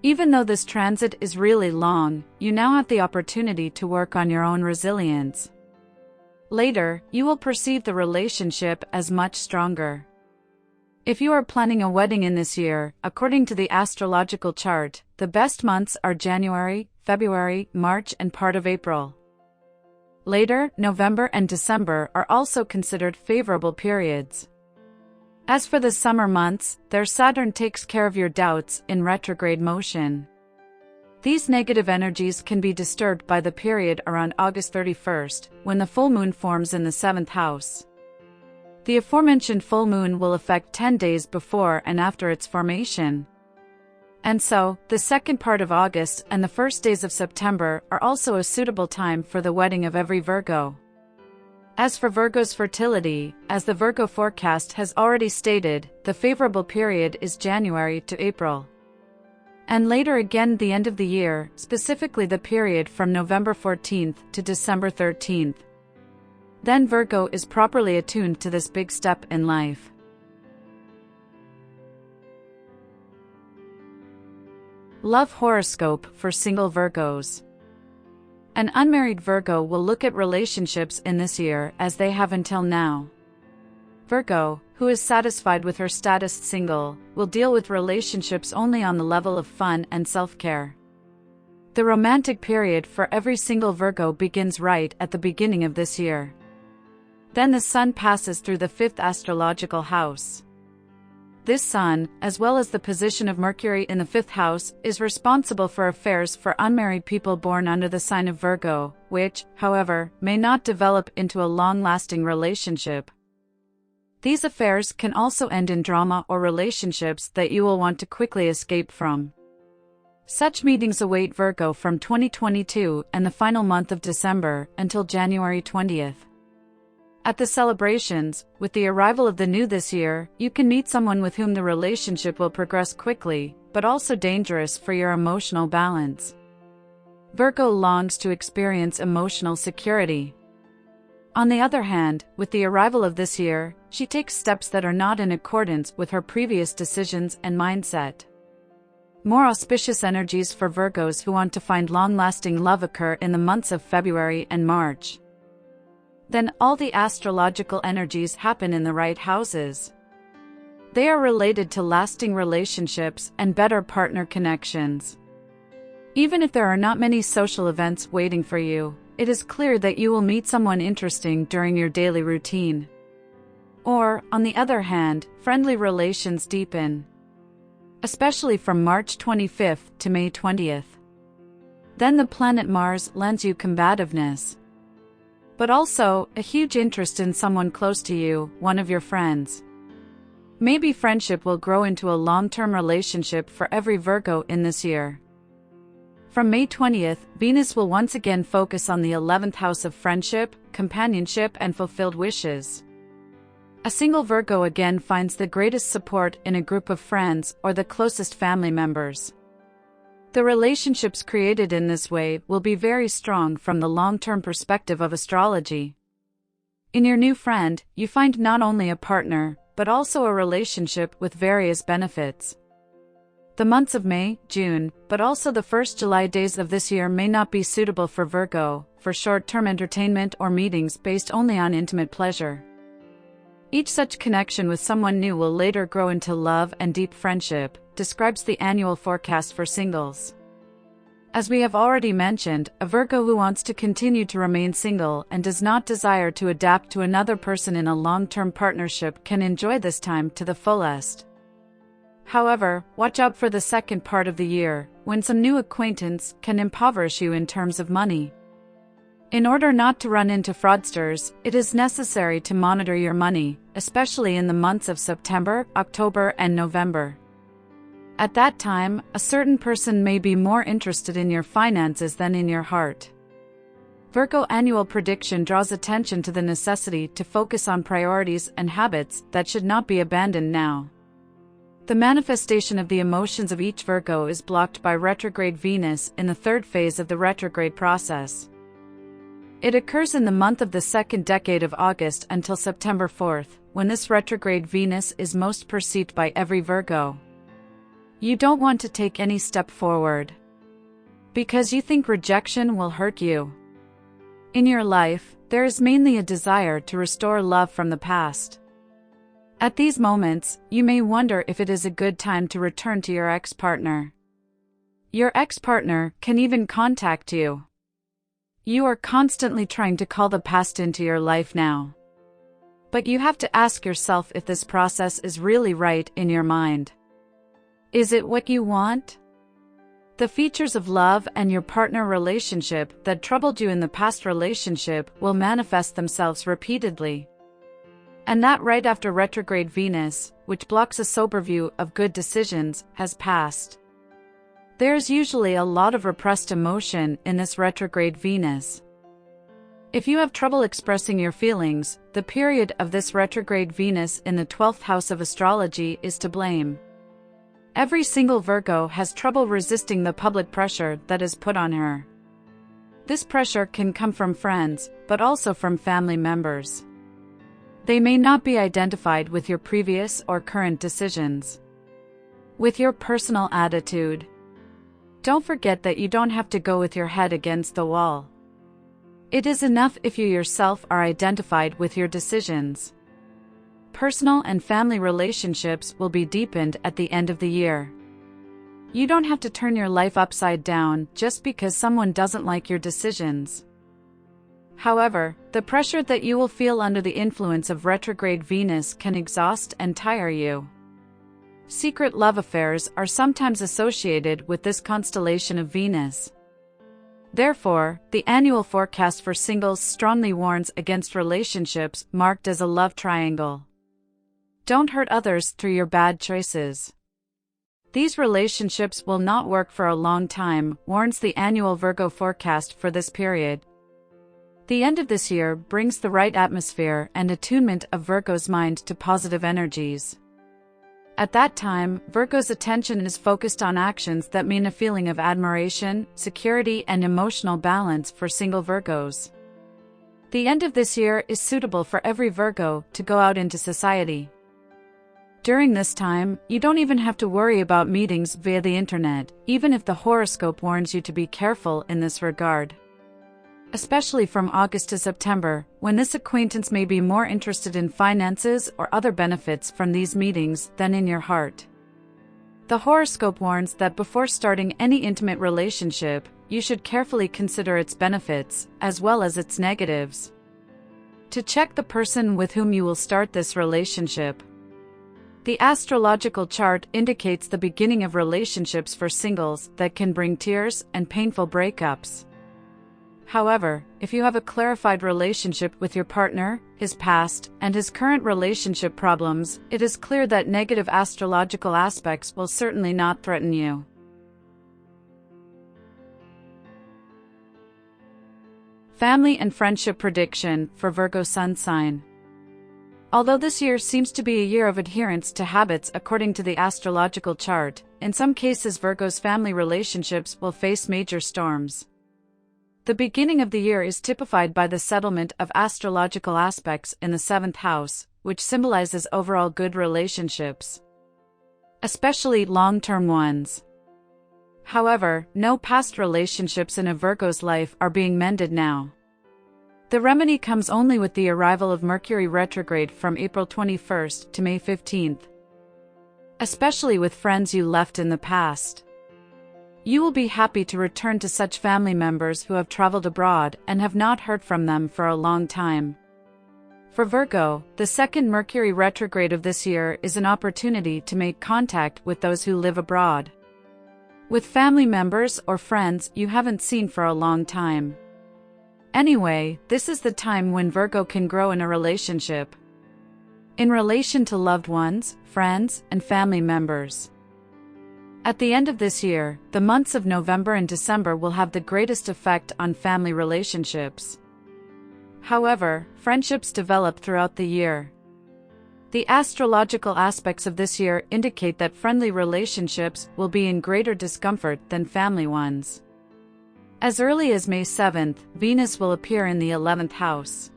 Even though this transit is really long, you now have the opportunity to work on your own resilience. Later, you will perceive the relationship as much stronger. If you are planning a wedding in this year, according to the astrological chart, the best months are January, February, March, and part of April. Later, November and December are also considered favorable periods. As for the summer months, their Saturn takes care of your doubts in retrograde motion. These negative energies can be disturbed by the period around August 31st, when the full moon forms in the 7th house. The aforementioned full moon will affect 10 days before and after its formation. And so, the second part of August and the first days of September are also a suitable time for the wedding of every Virgo. As for Virgo's fertility, as the Virgo forecast has already stated, the favorable period is January to April. And later again the end of the year, specifically the period from November 14th to December 13th. Then Virgo is properly attuned to this big step in life. Love horoscope for single Virgos. An unmarried Virgo will look at relationships in this year as they have until now. Virgo, who is satisfied with her status single, will deal with relationships only on the level of fun and self-care. The romantic period for every single Virgo begins right at the beginning of this year. Then the Sun passes through the 5th astrological house. This Sun, as well as the position of Mercury in the 5th house, is responsible for affairs for unmarried people born under the sign of Virgo, which, however, may not develop into a long-lasting relationship. These affairs can also end in drama or relationships that you will want to quickly escape from. Such meetings await Virgo from 2022 and the final month of December until January 20th. At the celebrations, with the arrival of the new this year, you can meet someone with whom the relationship will progress quickly, but also dangerous for your emotional balance. Virgo longs to experience emotional security. On the other hand, with the arrival of this year, she takes steps that are not in accordance with her previous decisions and mindset. More auspicious energies for Virgos who want to find long-lasting love occur in the months of February and March. Then all the astrological energies happen in the right houses. They are related to lasting relationships and better partner connections. Even if there are not many social events waiting for you, it is clear that you will meet someone interesting during your daily routine. Or, on the other hand, friendly relations deepen, especially from March 25th to May 20th. Then the planet Mars lends you combativeness, but also a huge interest in someone close to you, one of your friends. Maybe friendship will grow into a long-term relationship for every Virgo in this year. From May 20th, Venus will once again focus on the 11th house of friendship, companionship, and fulfilled wishes. A single Virgo again finds the greatest support in a group of friends or the closest family members. The relationships created in this way will be very strong from the long-term perspective of astrology. In your new friend, you find not only a partner, but also a relationship with various benefits. The months of May, June, but also the first July days of this year may not be suitable for Virgo, for short-term entertainment or meetings based only on intimate pleasure. Each such connection with someone new will later grow into love and deep friendship, describes the annual forecast for singles. As we have already mentioned, a Virgo who wants to continue to remain single and does not desire to adapt to another person in a long-term partnership can enjoy this time to the fullest. However, watch out for the second part of the year, when some new acquaintance can impoverish you in terms of money. In order not to run into fraudsters, it is necessary to monitor your money, especially in the months of September, October, and November. At that time, a certain person may be more interested in your finances than in your heart. Virgo annual prediction draws attention to the necessity to focus on priorities and habits that should not be abandoned now. The manifestation of the emotions of each Virgo is blocked by retrograde Venus in the third phase of the retrograde process. It occurs in the month of the second decade of August until September 4th, when this retrograde Venus is most perceived by every Virgo. You don't want to take any step forward, because you think rejection will hurt you. In your life, there is mainly a desire to restore love from the past. At these moments, you may wonder if it is a good time to return to your ex-partner. Your ex-partner can even contact you. You are constantly trying to call the past into your life now. But you have to ask yourself if this process is really right in your mind. Is it what you want? The features of love and your partner relationship that troubled you in the past relationship will manifest themselves repeatedly. And that right after retrograde Venus, which blocks a sober view of good decisions, has passed. There's usually a lot of repressed emotion in this retrograde Venus. If you have trouble expressing your feelings, the period of this retrograde Venus in the 12th house of astrology is to blame. Every single Virgo has trouble resisting the public pressure that is put on her. This pressure can come from friends, but also from family members. They may not be identified with your previous or current decisions. With your personal attitude. Don't forget that you don't have to go with your head against the wall. It is enough if you yourself are identified with your decisions. Personal and family relationships will be deepened at the end of the year. You don't have to turn your life upside down just because someone doesn't like your decisions. However, the pressure that you will feel under the influence of retrograde Venus can exhaust and tire you. Secret love affairs are sometimes associated with this constellation of Venus. Therefore, the annual forecast for singles strongly warns against relationships marked as a love triangle. Don't hurt others through your bad choices. These relationships will not work for a long time, warns the annual Virgo forecast for this period. The end of this year brings the right atmosphere and attunement of Virgo's mind to positive energies. At that time, Virgo's attention is focused on actions that mean a feeling of admiration, security, and emotional balance for single Virgos. The end of this year is suitable for every Virgo to go out into society. During this time, you don't even have to worry about meetings via the internet, even if the horoscope warns you to be careful in this regard. Especially from August to September, when this acquaintance may be more interested in finances or other benefits from these meetings than in your heart. The horoscope warns that before starting any intimate relationship, you should carefully consider its benefits, as well as its negatives. To check the person with whom you will start this relationship. The astrological chart indicates the beginning of relationships for singles that can bring tears and painful breakups. However, if you have a clarified relationship with your partner, his past, and his current relationship problems, it is clear that negative astrological aspects will certainly not threaten you. Family and friendship prediction for Virgo sun sign. Although this year seems to be a year of adherence to habits according to the astrological chart, in some cases Virgo's family relationships will face major storms. The beginning of the year is typified by the settlement of astrological aspects in the 7th house, which symbolizes overall good relationships, especially long-term ones. However, no past relationships in a Virgo's life are being mended now. The remedy comes only with the arrival of Mercury retrograde from April 21st to May 15th. Especially with friends you left in the past. You will be happy to return to such family members who have traveled abroad and have not heard from them for a long time. For Virgo, the second Mercury retrograde of this year is an opportunity to make contact with those who live abroad, with family members or friends you haven't seen for a long time. Anyway, this is the time when Virgo can grow in a relationship, in relation to loved ones, friends, and family members. At the end of this year, the months of November and December will have the greatest effect on family relationships. However, friendships develop throughout the year. The astrological aspects of this year indicate that friendly relationships will be in greater discomfort than family ones. As early as May 7th, Venus will appear in the 11th house.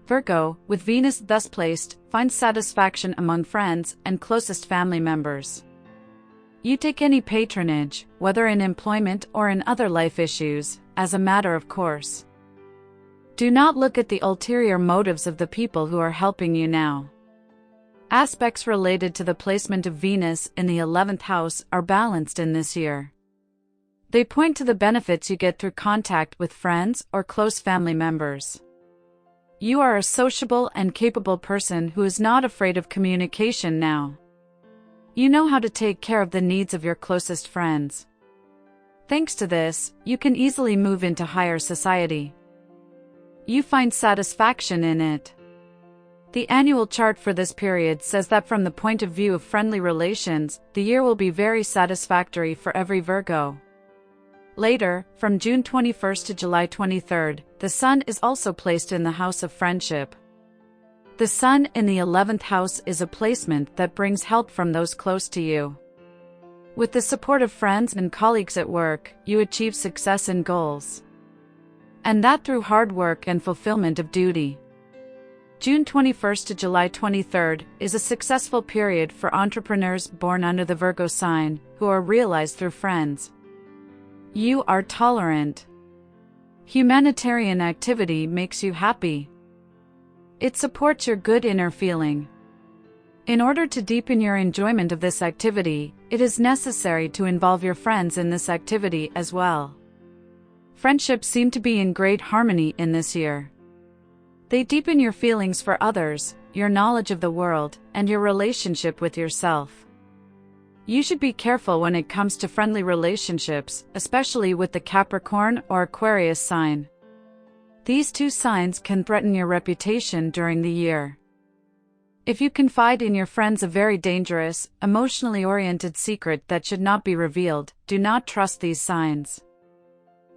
Virgo, with Venus thus placed, finds satisfaction among friends and closest family members. You take any patronage, whether in employment or in other life issues, as a matter of course. Do not look at the ulterior motives of the people who are helping you now. Aspects related to the placement of Venus in the 11th house are balanced in this year. They point to the benefits you get through contact with friends or close family members. You are a sociable and capable person who is not afraid of communication now. You know how to take care of the needs of your closest friends. Thanks to this, you can easily move into higher society. You find satisfaction in it. The annual chart for this period says that from the point of view of friendly relations, the year will be very satisfactory for every Virgo. Later, from June 21st to July 23rd, the Sun is also placed in the house of friendship. The Sun in the 11th house is a placement that brings help from those close to you. With the support of friends and colleagues at work, you achieve success in goals. And that through hard work and fulfillment of duty. June 21st to July 23rd is a successful period for entrepreneurs born under the Virgo sign, who are realized through friends. You are tolerant. Humanitarian activity makes you happy. It supports your good inner feeling. In order to deepen your enjoyment of this activity, it is necessary to involve your friends in this activity as well. Friendships seem to be in great harmony in this year. They deepen your feelings for others, your knowledge of the world, and your relationship with yourself. You should be careful when it comes to friendly relationships, especially with the Capricorn or Aquarius sign. These two signs can threaten your reputation during the year. If you confide in your friends a very dangerous, emotionally oriented secret that should not be revealed, do not trust these signs.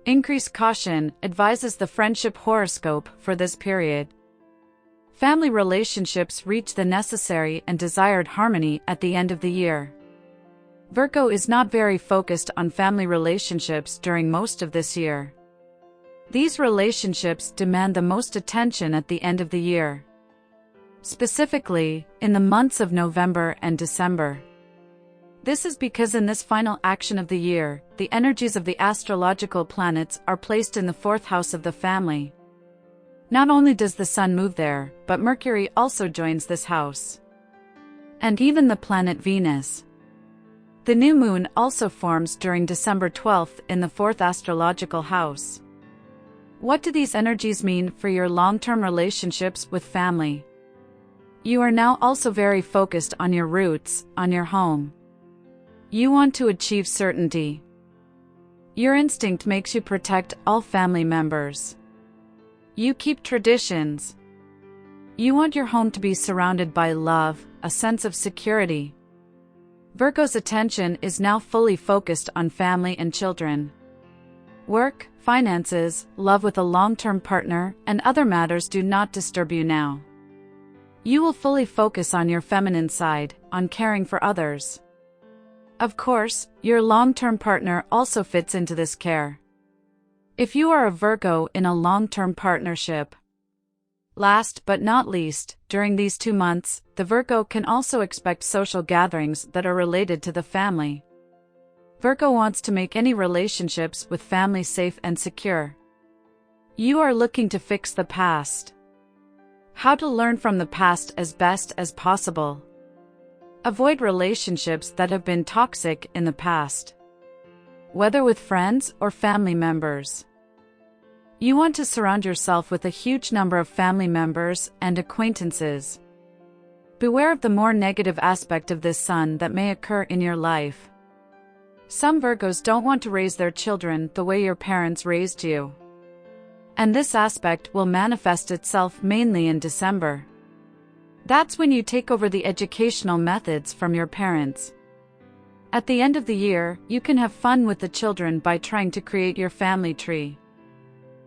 Increase caution, advises the friendship horoscope for this period. Family relationships reach the necessary and desired harmony at the end of the year. Virgo is not very focused on family relationships during most of this year. These relationships demand the most attention at the end of the year. Specifically, in the months of November and December. This is because in this final action of the year, the energies of the astrological planets are placed in the 4th house of the family. Not only does the Sun move there, but Mercury also joins this house. And even the planet Venus. The new moon also forms during December 12th in the 4th astrological house. What do these energies mean for your long-term relationships with family? You are now also very focused on your roots, on your home. You want to achieve certainty. Your instinct makes you protect all family members. You keep traditions. You want your home to be surrounded by love, a sense of security. Virgo's attention is now fully focused on family and children. Work, finances, love with a long-term partner, and other matters do not disturb you now. You will fully focus on your feminine side, on caring for others. Of course, your long-term partner also fits into this care. If you are a Virgo in a long-term partnership. Last but not least, during these 2 months, the Virgo can also expect social gatherings that are related to the family. Virgo wants to make any relationships with family safe and secure. You are looking to fix the past. How to learn from the past as best as possible. Avoid relationships that have been toxic in the past, whether with friends or family members. You want to surround yourself with a huge number of family members and acquaintances. Beware of the more negative aspect of this sun that may occur in your life. Some Virgos don't want to raise their children the way your parents raised you. And this aspect will manifest itself mainly in December. That's when you take over the educational methods from your parents. At the end of the year, you can have fun with the children by trying to create your family tree.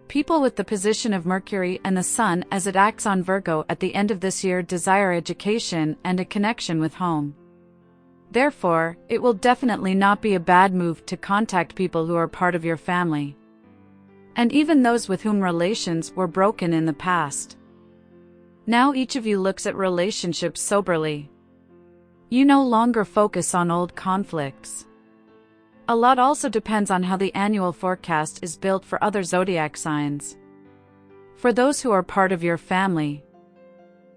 People with the position of Mercury and the Sun as it acts on Virgo at the end of this year desire education and a connection with home. Therefore, it will definitely not be a bad move to contact people who are part of your family. And even those with whom relations were broken in the past. Now each of you looks at relationships soberly. You no longer focus on old conflicts. A lot also depends on how the annual forecast is built for other zodiac signs. For those who are part of your family.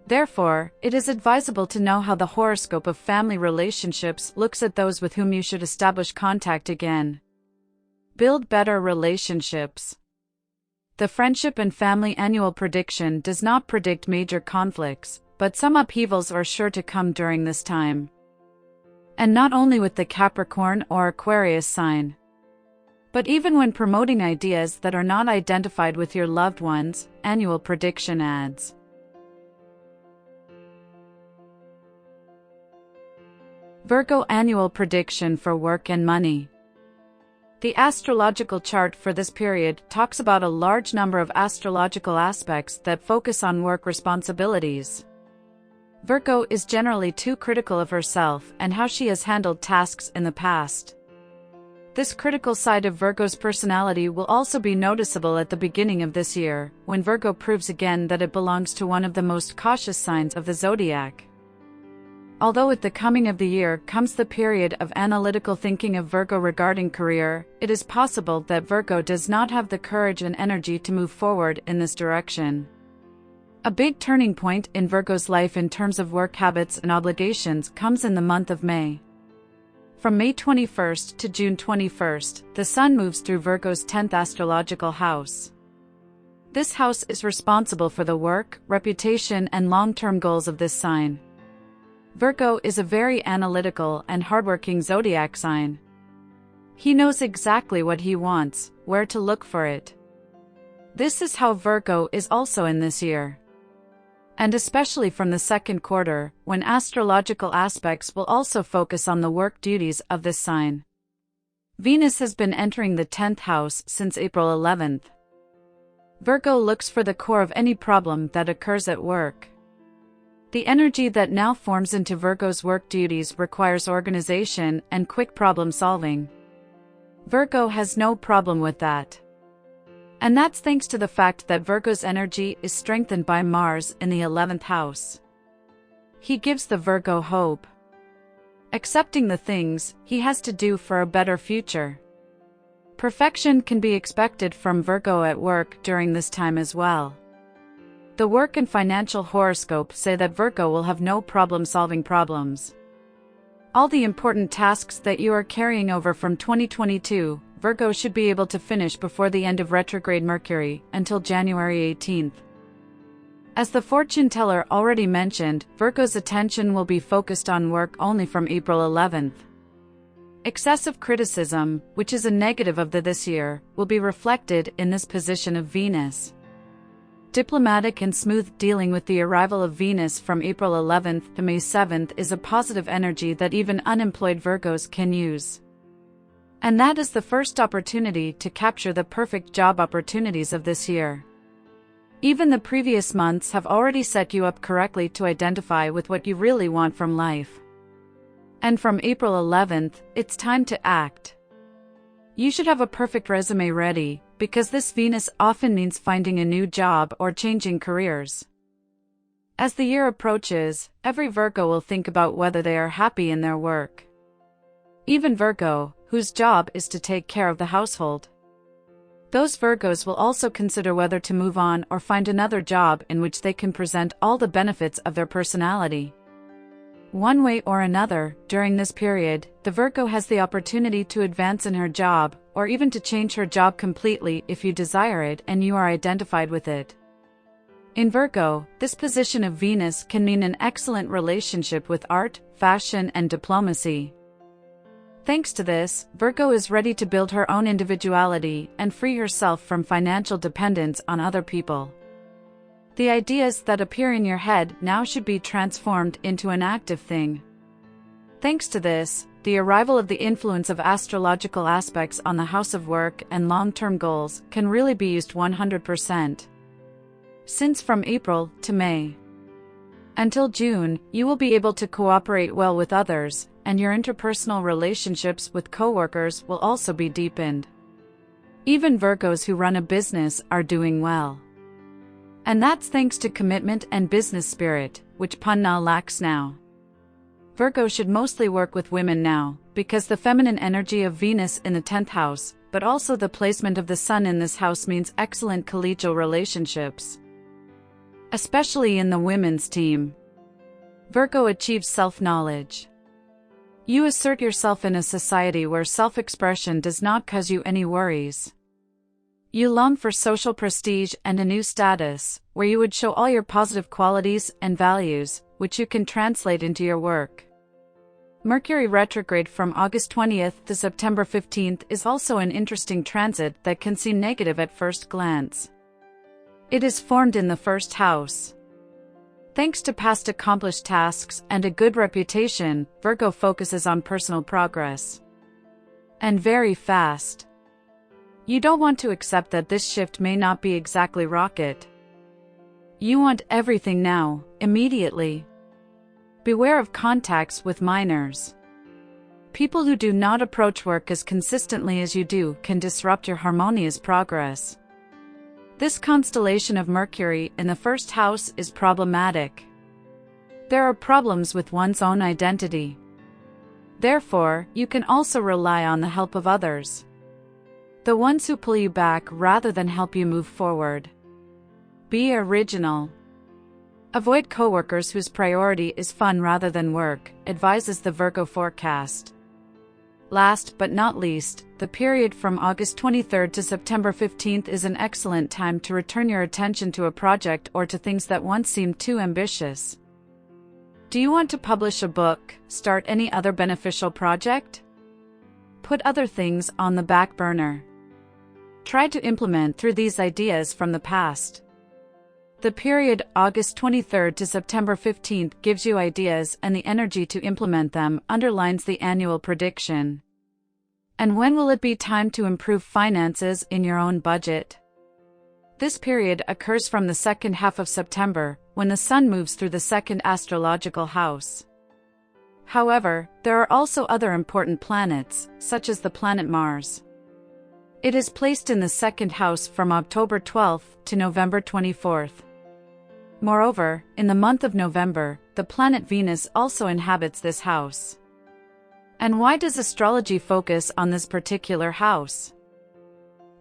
Therefore, it is advisable to know how the horoscope of family relationships looks at those with whom you should establish contact again. Build better relationships. The Friendship and Family Annual Prediction does not predict major conflicts, but some upheavals are sure to come during this time. And not only with the Capricorn or Aquarius sign, but even when promoting ideas that are not identified with your loved ones, annual prediction adds. Virgo Annual Prediction for Work and Money. The astrological chart for this period talks about a large number of astrological aspects that focus on work responsibilities. Virgo is generally too critical of herself and how she has handled tasks in the past. This critical side of Virgo's personality will also be noticeable at the beginning of this year, when Virgo proves again that it belongs to one of the most cautious signs of the zodiac. Although with the coming of the year comes the period of analytical thinking of Virgo regarding career, it is possible that Virgo does not have the courage and energy to move forward in this direction. A big turning point in Virgo's life in terms of work habits and obligations comes in the month of May. From May 21st to June 21st, the Sun moves through Virgo's 10th astrological house. This house is responsible for the work, reputation, and long-term goals of this sign. Virgo is a very analytical and hardworking zodiac sign. He knows exactly what he wants, where to look for it. This is how Virgo is also in this year. And especially from the second quarter, when astrological aspects will also focus on the work duties of this sign. Venus has been entering the 10th house since April 11th. Virgo looks for the core of any problem that occurs at work. The energy that now forms into Virgo's work duties requires organization and quick problem solving. Virgo has no problem with that. And that's thanks to the fact that Virgo's energy is strengthened by Mars in the 11th house. He gives the Virgo hope, accepting the things he has to do for a better future. Perfection can be expected from Virgo at work during this time as well. The work and financial horoscope say that Virgo will have no problem solving problems. All the important tasks that you are carrying over from 2022, Virgo should be able to finish before the end of retrograde Mercury, until January 18th. As the fortune teller already mentioned, Virgo's attention will be focused on work only from April 11th. Excessive criticism, which is a negative of this year, will be reflected in this position of Venus. Diplomatic and smooth dealing with the arrival of Venus from April 11th to May 7th is a positive energy that even unemployed Virgos can use. And that is the first opportunity to capture the perfect job opportunities of this year. Even the previous months have already set you up correctly to identify with what you really want from life. And from April 11th, it's time to act. You should have a perfect resume ready, because this Venus often means finding a new job or changing careers. As the year approaches, every Virgo will think about whether they are happy in their work. Even Virgo, whose job is to take care of the household. Those Virgos will also consider whether to move on or find another job in which they can present all the benefits of their personality. One way or another, during this period, the Virgo has the opportunity to advance in her job, or even to change her job completely if you desire it and you are identified with it. In Virgo, this position of Venus can mean an excellent relationship with art, fashion, and diplomacy. Thanks to this, Virgo is ready to build her own individuality and free herself from financial dependence on other people. The ideas that appear in your head now should be transformed into an active thing. Thanks to this, the arrival of the influence of astrological aspects on the house of work and long-term goals can really be used 100%. Since from April to May until June, you will be able to cooperate well with others, and your interpersonal relationships with coworkers will also be deepened. Even Virgos who run a business are doing well. And that's thanks to commitment and business spirit, which Punna lacks now. Virgo should mostly work with women now, because the feminine energy of Venus in the 10th house, but also the placement of the Sun in this house means excellent collegial relationships. Especially in the women's team. Virgo achieves self-knowledge. You assert yourself in a society where self-expression does not cause you any worries. You long for social prestige and a new status, where you would show all your positive qualities and values, which you can translate into your work. Mercury retrograde from August 20th to September 15th is also an interesting transit that can seem negative at first glance. It is formed in the first house. Thanks to past accomplished tasks and a good reputation, Virgo focuses on personal progress. And very fast. You don't want to accept that this shift may not be exactly rocket. You want everything now, immediately. Beware of contacts with minors. People who do not approach work as consistently as you do can disrupt your harmonious progress. This constellation of Mercury in the first house is problematic. There are problems with one's own identity. Therefore, you can also rely on the help of others. The ones who pull you back rather than help you move forward. Be original. Avoid coworkers whose priority is fun rather than work, advises the Virgo Forecast. Last but not least, the period from August 23rd to September 15th is an excellent time to return your attention to a project or to things that once seemed too ambitious. Do you want to publish a book, start any other beneficial project? Put other things on the back burner. Try to implement through these ideas from the past. The period August 23rd to September 15th gives you ideas and the energy to implement them, underlines the annual prediction. And when will it be time to improve finances in your own budget? This period occurs from the second half of September, when the Sun moves through the second astrological house. However, there are also other important planets, such as the planet Mars. It is placed in the second house from October 12th to November 24th. Moreover, in the month of November, the planet Venus also inhabits this house. And why does astrology focus on this particular house?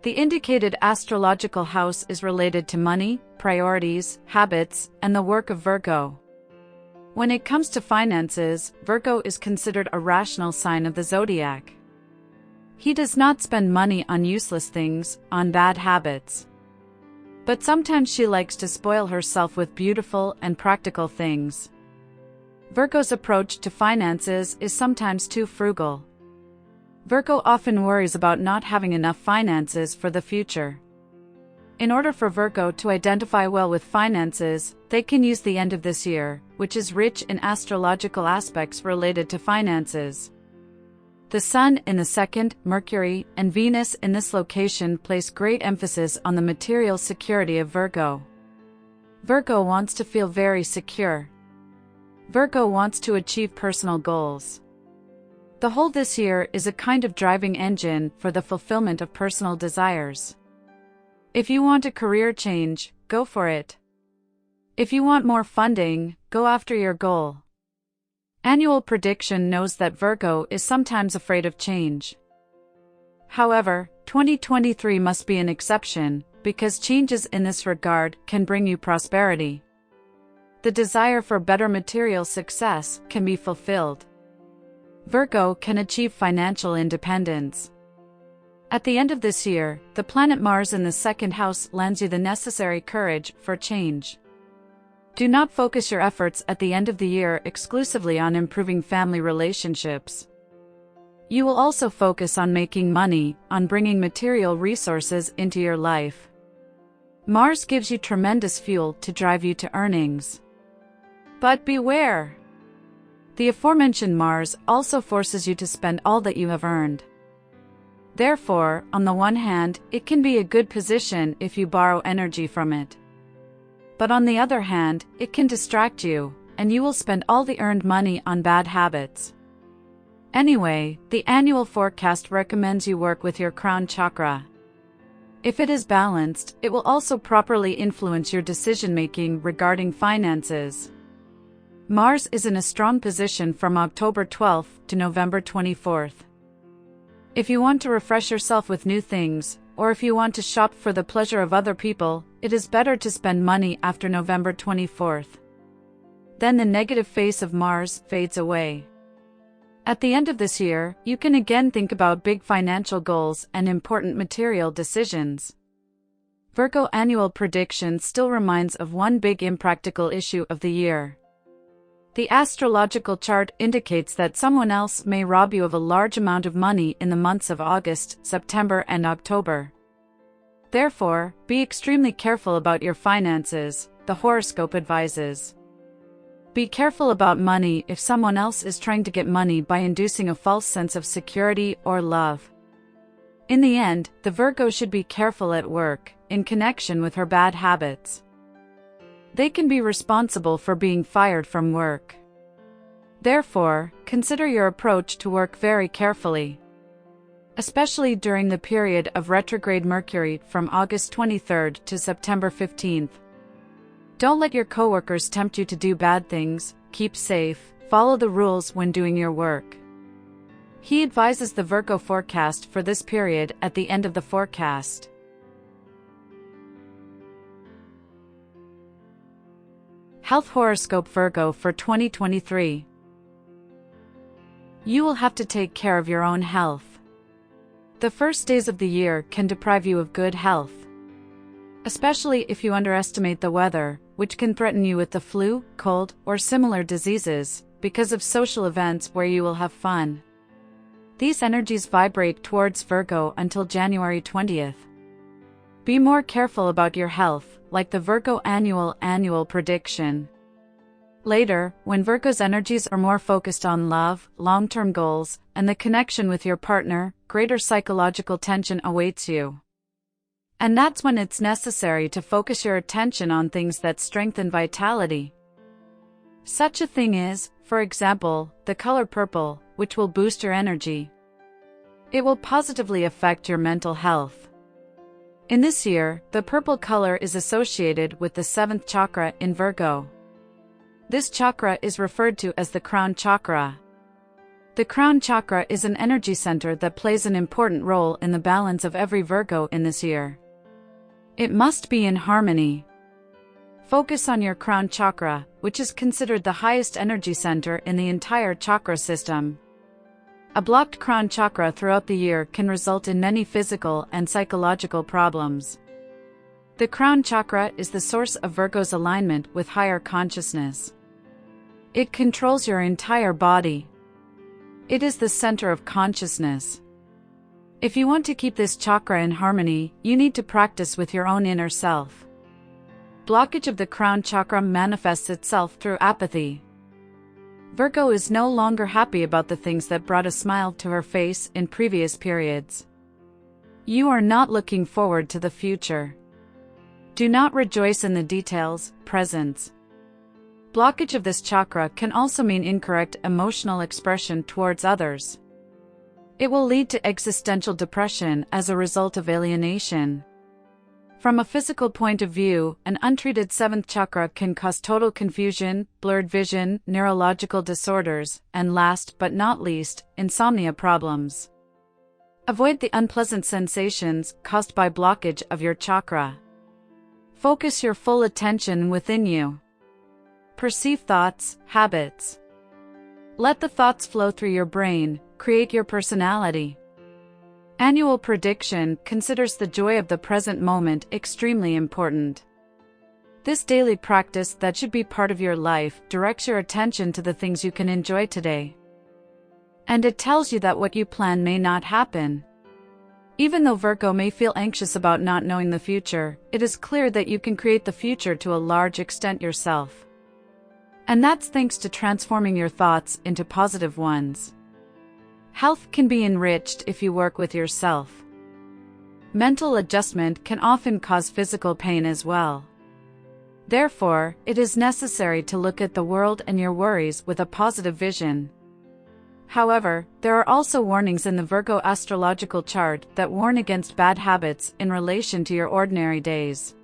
The indicated astrological house is related to money, priorities, habits, and the work of Virgo. When it comes to finances, Virgo is considered a rational sign of the zodiac. He does not spend money on useless things, on bad habits. But sometimes she likes to spoil herself with beautiful and practical things. Virgo's approach to finances is sometimes too frugal. Virgo often worries about not having enough finances for the future. In order for Virgo to identify well with finances, they can use the end of this year, which is rich in astrological aspects related to finances. The Sun in the second, Mercury, and Venus in this location place great emphasis on the material security of Virgo. Virgo wants to feel very secure. Virgo wants to achieve personal goals. The whole this year is a kind of driving engine for the fulfillment of personal desires. If you want a career change, go for it. If you want more funding, go after your goal. Annual prediction knows that Virgo is sometimes afraid of change. However, 2023 must be an exception, because changes in this regard can bring you prosperity. The desire for better material success can be fulfilled. Virgo can achieve financial independence. At the end of this year, the planet Mars in the second house lends you the necessary courage for change. Do not focus your efforts at the end of the year exclusively on improving family relationships. You will also focus on making money, on bringing material resources into your life. Mars gives you tremendous fuel to drive you to earnings. But beware! The aforementioned Mars also forces you to spend all that you have earned. Therefore, on the one hand, it can be a good position if you borrow energy from it. But on the other hand, it can distract you, and you will spend all the earned money on bad habits. Anyway, the annual forecast recommends you work with your crown chakra. If it is balanced, it will also properly influence your decision-making regarding finances. Mars is in a strong position from October 12th to November 24th. If you want to refresh yourself with new things, or if you want to shop for the pleasure of other people, it is better to spend money after November 24th. Then the negative face of Mars fades away. At the end of this year, you can again think about big financial goals and important material decisions. Virgo annual prediction still reminds of one big impractical issue of the year. The astrological chart indicates that someone else may rob you of a large amount of money in the months of August, September, and October. Therefore, be extremely careful about your finances, the horoscope advises. Be careful about money if someone else is trying to get money by inducing a false sense of security or love. In the end, the Virgo should be careful at work, in connection with her bad habits. They can be responsible for being fired from work. Therefore, consider your approach to work very carefully. Especially during the period of retrograde Mercury from August 23rd to September 15th. Don't let your coworkers tempt you to do bad things, keep safe, follow the rules when doing your work. He advises the Virgo forecast for this period at the end of the forecast. Health Horoscope Virgo for 2023. You will have to take care of your own health. The first days of the year can deprive you of good health. Especially if you underestimate the weather, which can threaten you with the flu, cold, or similar diseases, because of social events where you will have fun. These energies vibrate towards Virgo until January 20th. Be more careful about your health, like the Virgo annual prediction. Later, when Virgo's energies are more focused on love, long-term goals, and the connection with your partner, greater psychological tension awaits you. And that's when it's necessary to focus your attention on things that strengthen vitality. Such a thing is, for example, the color purple, which will boost your energy. It will positively affect your mental health. In this year, the purple color is associated with the 7th chakra in Virgo. This chakra is referred to as the crown chakra. The crown chakra is an energy center that plays an important role in the balance of every Virgo in this year. It must be in harmony. Focus on your crown chakra, which is considered the highest energy center in the entire chakra system. A blocked crown chakra throughout the year can result in many physical and psychological problems. The crown chakra is the source of Virgo's alignment with higher consciousness. It controls your entire body. It is the center of consciousness. If you want to keep this chakra in harmony, you need to practice with your own inner self. Blockage of the crown chakra manifests itself through apathy. Virgo is no longer happy about the things that brought a smile to her face in previous periods. You are not looking forward to the future. Do not rejoice in the details, presents. Blockage of this chakra can also mean incorrect emotional expression towards others. It will lead to existential depression as a result of alienation. From a physical point of view, an untreated 7th chakra can cause total confusion, blurred vision, neurological disorders, and last but not least, insomnia problems. Avoid the unpleasant sensations caused by blockage of your chakra. Focus your full attention within you. Perceive thoughts, habits. Let the thoughts flow through your brain, create your personality. Annual prediction considers the joy of the present moment extremely important. This daily practice that should be part of your life directs your attention to the things you can enjoy today. And it tells you that what you plan may not happen. Even though Virgo may feel anxious about not knowing the future, it is clear that you can create the future to a large extent yourself. And that's thanks to transforming your thoughts into positive ones. Health can be enriched if you work with yourself. Mental adjustment can often cause physical pain as well. Therefore, it is necessary to look at the world and your worries with a positive vision. However, there are also warnings in the Virgo astrological chart that warn against bad habits in relation to your ordinary days.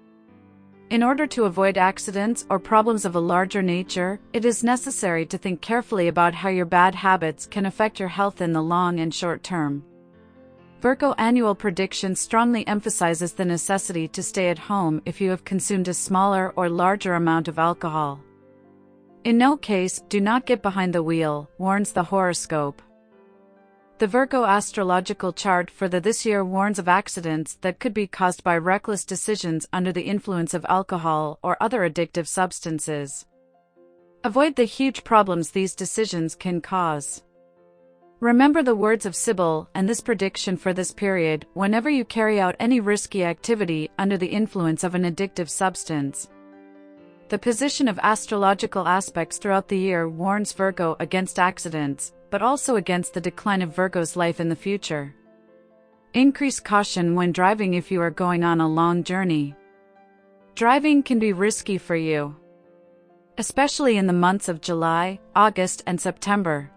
In order to avoid accidents or problems of a larger nature, it is necessary to think carefully about how your bad habits can affect your health in the long and short term. Virgo annual prediction strongly emphasizes the necessity to stay at home if you have consumed a smaller or larger amount of alcohol. In no case, do not get behind the wheel, warns the horoscope. The Virgo astrological chart for this year warns of accidents that could be caused by reckless decisions under the influence of alcohol or other addictive substances. Avoid the huge problems these decisions can cause. Remember the words of 𝙃𝙚𝙖𝙡 and this prediction for this period whenever you carry out any risky activity under the influence of an addictive substance. The position of astrological aspects throughout the year warns Virgo against accidents, but also against the decline of Virgo's life in the future. Increase caution when driving if you are going on a long journey. Driving can be risky for you, especially in the months of July, August, and September.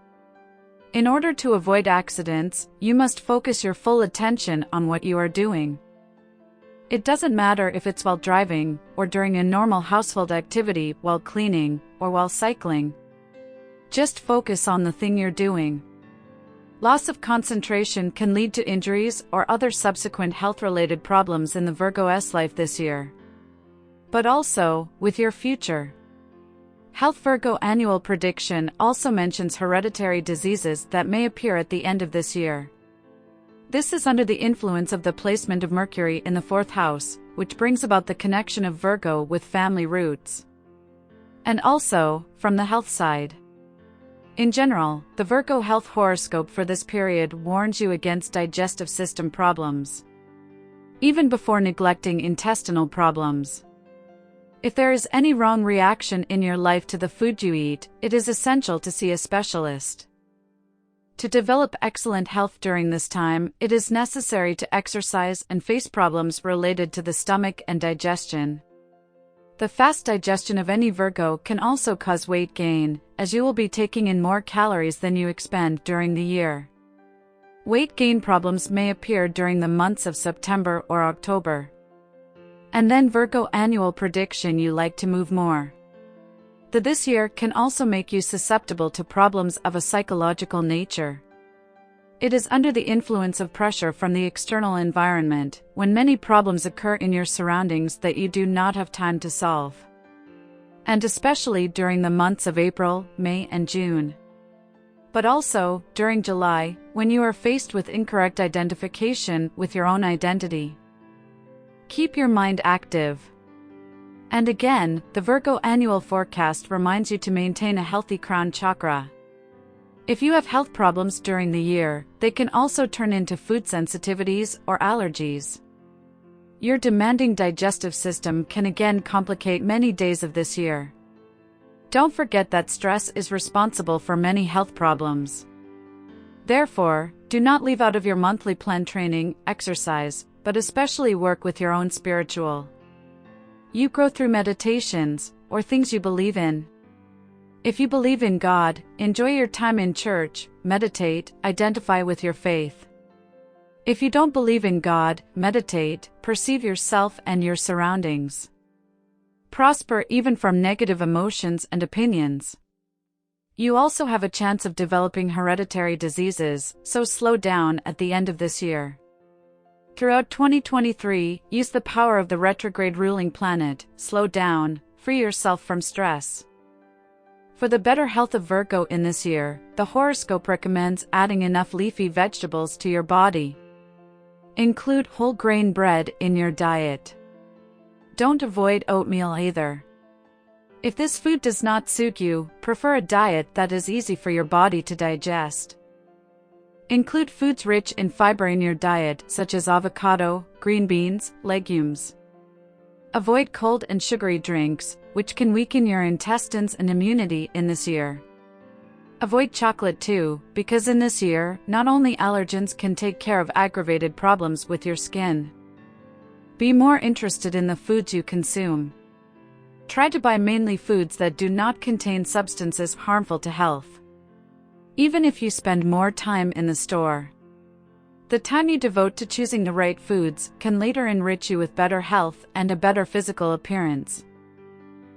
In order to avoid accidents, you must focus your full attention on what you are doing. It doesn't matter if it's while driving, or during a normal household activity, while cleaning, or while cycling. Just focus on the thing you're doing. Loss of concentration can lead to injuries or other subsequent health-related problems in the Virgo's life this year. But also, with your future. Health Virgo annual prediction also mentions hereditary diseases that may appear at the end of this year. This is under the influence of the placement of Mercury in the 4th house, which brings about the connection of Virgo with family roots. And also, from the health side. In general, the Virgo health horoscope for this period warns you against digestive system problems, even before neglecting intestinal problems. If there is any wrong reaction in your life to the food you eat, it is essential to see a specialist. To develop excellent health during this time, it is necessary to exercise and face problems related to the stomach and digestion. The fast digestion of any Virgo can also cause weight gain, as you will be taking in more calories than you expend during the year. Weight gain problems may appear during the months of September or October. And then Virgo annual prediction: you like to move more. This year can also make you susceptible to problems of a psychological nature. It is under the influence of pressure from the external environment, when many problems occur in your surroundings that you do not have time to solve. And especially during the months of April, May, and June. But also, during July, when you are faced with incorrect identification with your own identity. Keep your mind active. And again, the Virgo annual forecast reminds you to maintain a healthy crown chakra. If you have health problems during the year, they can also turn into food sensitivities or allergies. Your demanding digestive system can again complicate many days of this year. Don't forget that stress is responsible for many health problems. Therefore, do not leave out of your monthly plan training, exercise, but especially work with your own spiritual. You grow through meditations, or things you believe in. If you believe in God, enjoy your time in church, meditate, identify with your faith. If you don't believe in God, meditate, perceive yourself and your surroundings. Prosper even from negative emotions and opinions. You also have a chance of developing hereditary diseases, so slow down at the end of this year. Throughout 2023, use the power of the retrograde ruling planet, slow down, free yourself from stress. For the better health of Virgo in this year, the horoscope recommends adding enough leafy vegetables to your body. Include whole grain bread in your diet. Don't avoid oatmeal either. If this food does not suit you, prefer a diet that is easy for your body to digest. Include foods rich in fiber in your diet, such as avocado, green beans, legumes. Avoid cold and sugary drinks, which can weaken your intestines and immunity in this year. Avoid chocolate too, because in this year, not only allergens can take care of aggravated problems with your skin. Be more interested in the foods you consume. Try to buy mainly foods that do not contain substances harmful to health. Even if you spend more time in the store, the time you devote to choosing the right foods can later enrich you with better health and a better physical appearance.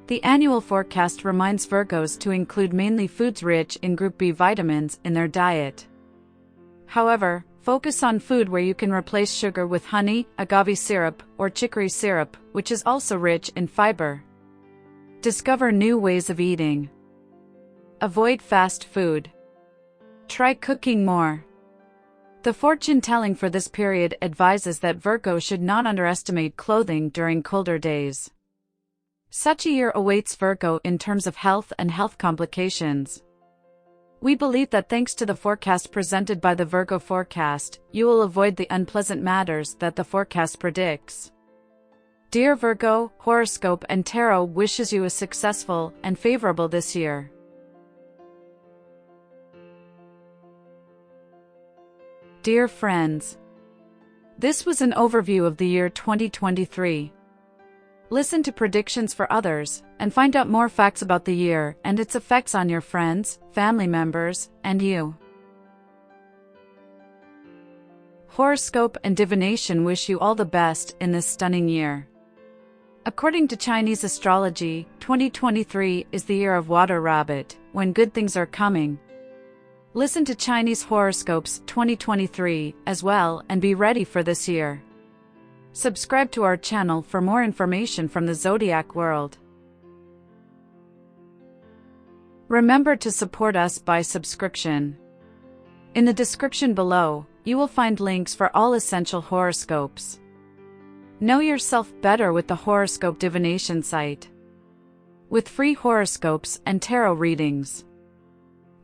The annual forecast reminds Virgos to include mainly foods rich in group B vitamins in their diet. However, focus on food where you can replace sugar with honey, agave syrup, or chicory syrup, which is also rich in fiber. Discover new ways of eating. Avoid fast food. Try cooking more. The fortune telling for this period advises that Virgo should not underestimate clothing during colder days. Such a year awaits Virgo in terms of health and health complications. We believe that thanks to the forecast presented by the Virgo Forecast, you will avoid the unpleasant matters that the forecast predicts. Dear Virgo, Horoscope and Tarot wishes you a successful and favorable this year. Dear friends, this was an overview of the year 2023. Listen to predictions for others, and find out more facts about the year and its effects on your friends, family members, and you. Horoscope and Divination wish you all the best in this stunning year. According to Chinese astrology, 2023 is the year of Water Rabbit, when good things are coming. Listen to Chinese horoscopes 2023 as well and be ready for this year. Subscribe to our channel for more information from the zodiac world. Remember to support us by subscription. In the description below, you will find links for all essential horoscopes. Know yourself better with the Horoscope Divination site, with free horoscopes and tarot readings.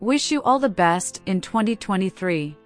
Wish you all the best in 2023.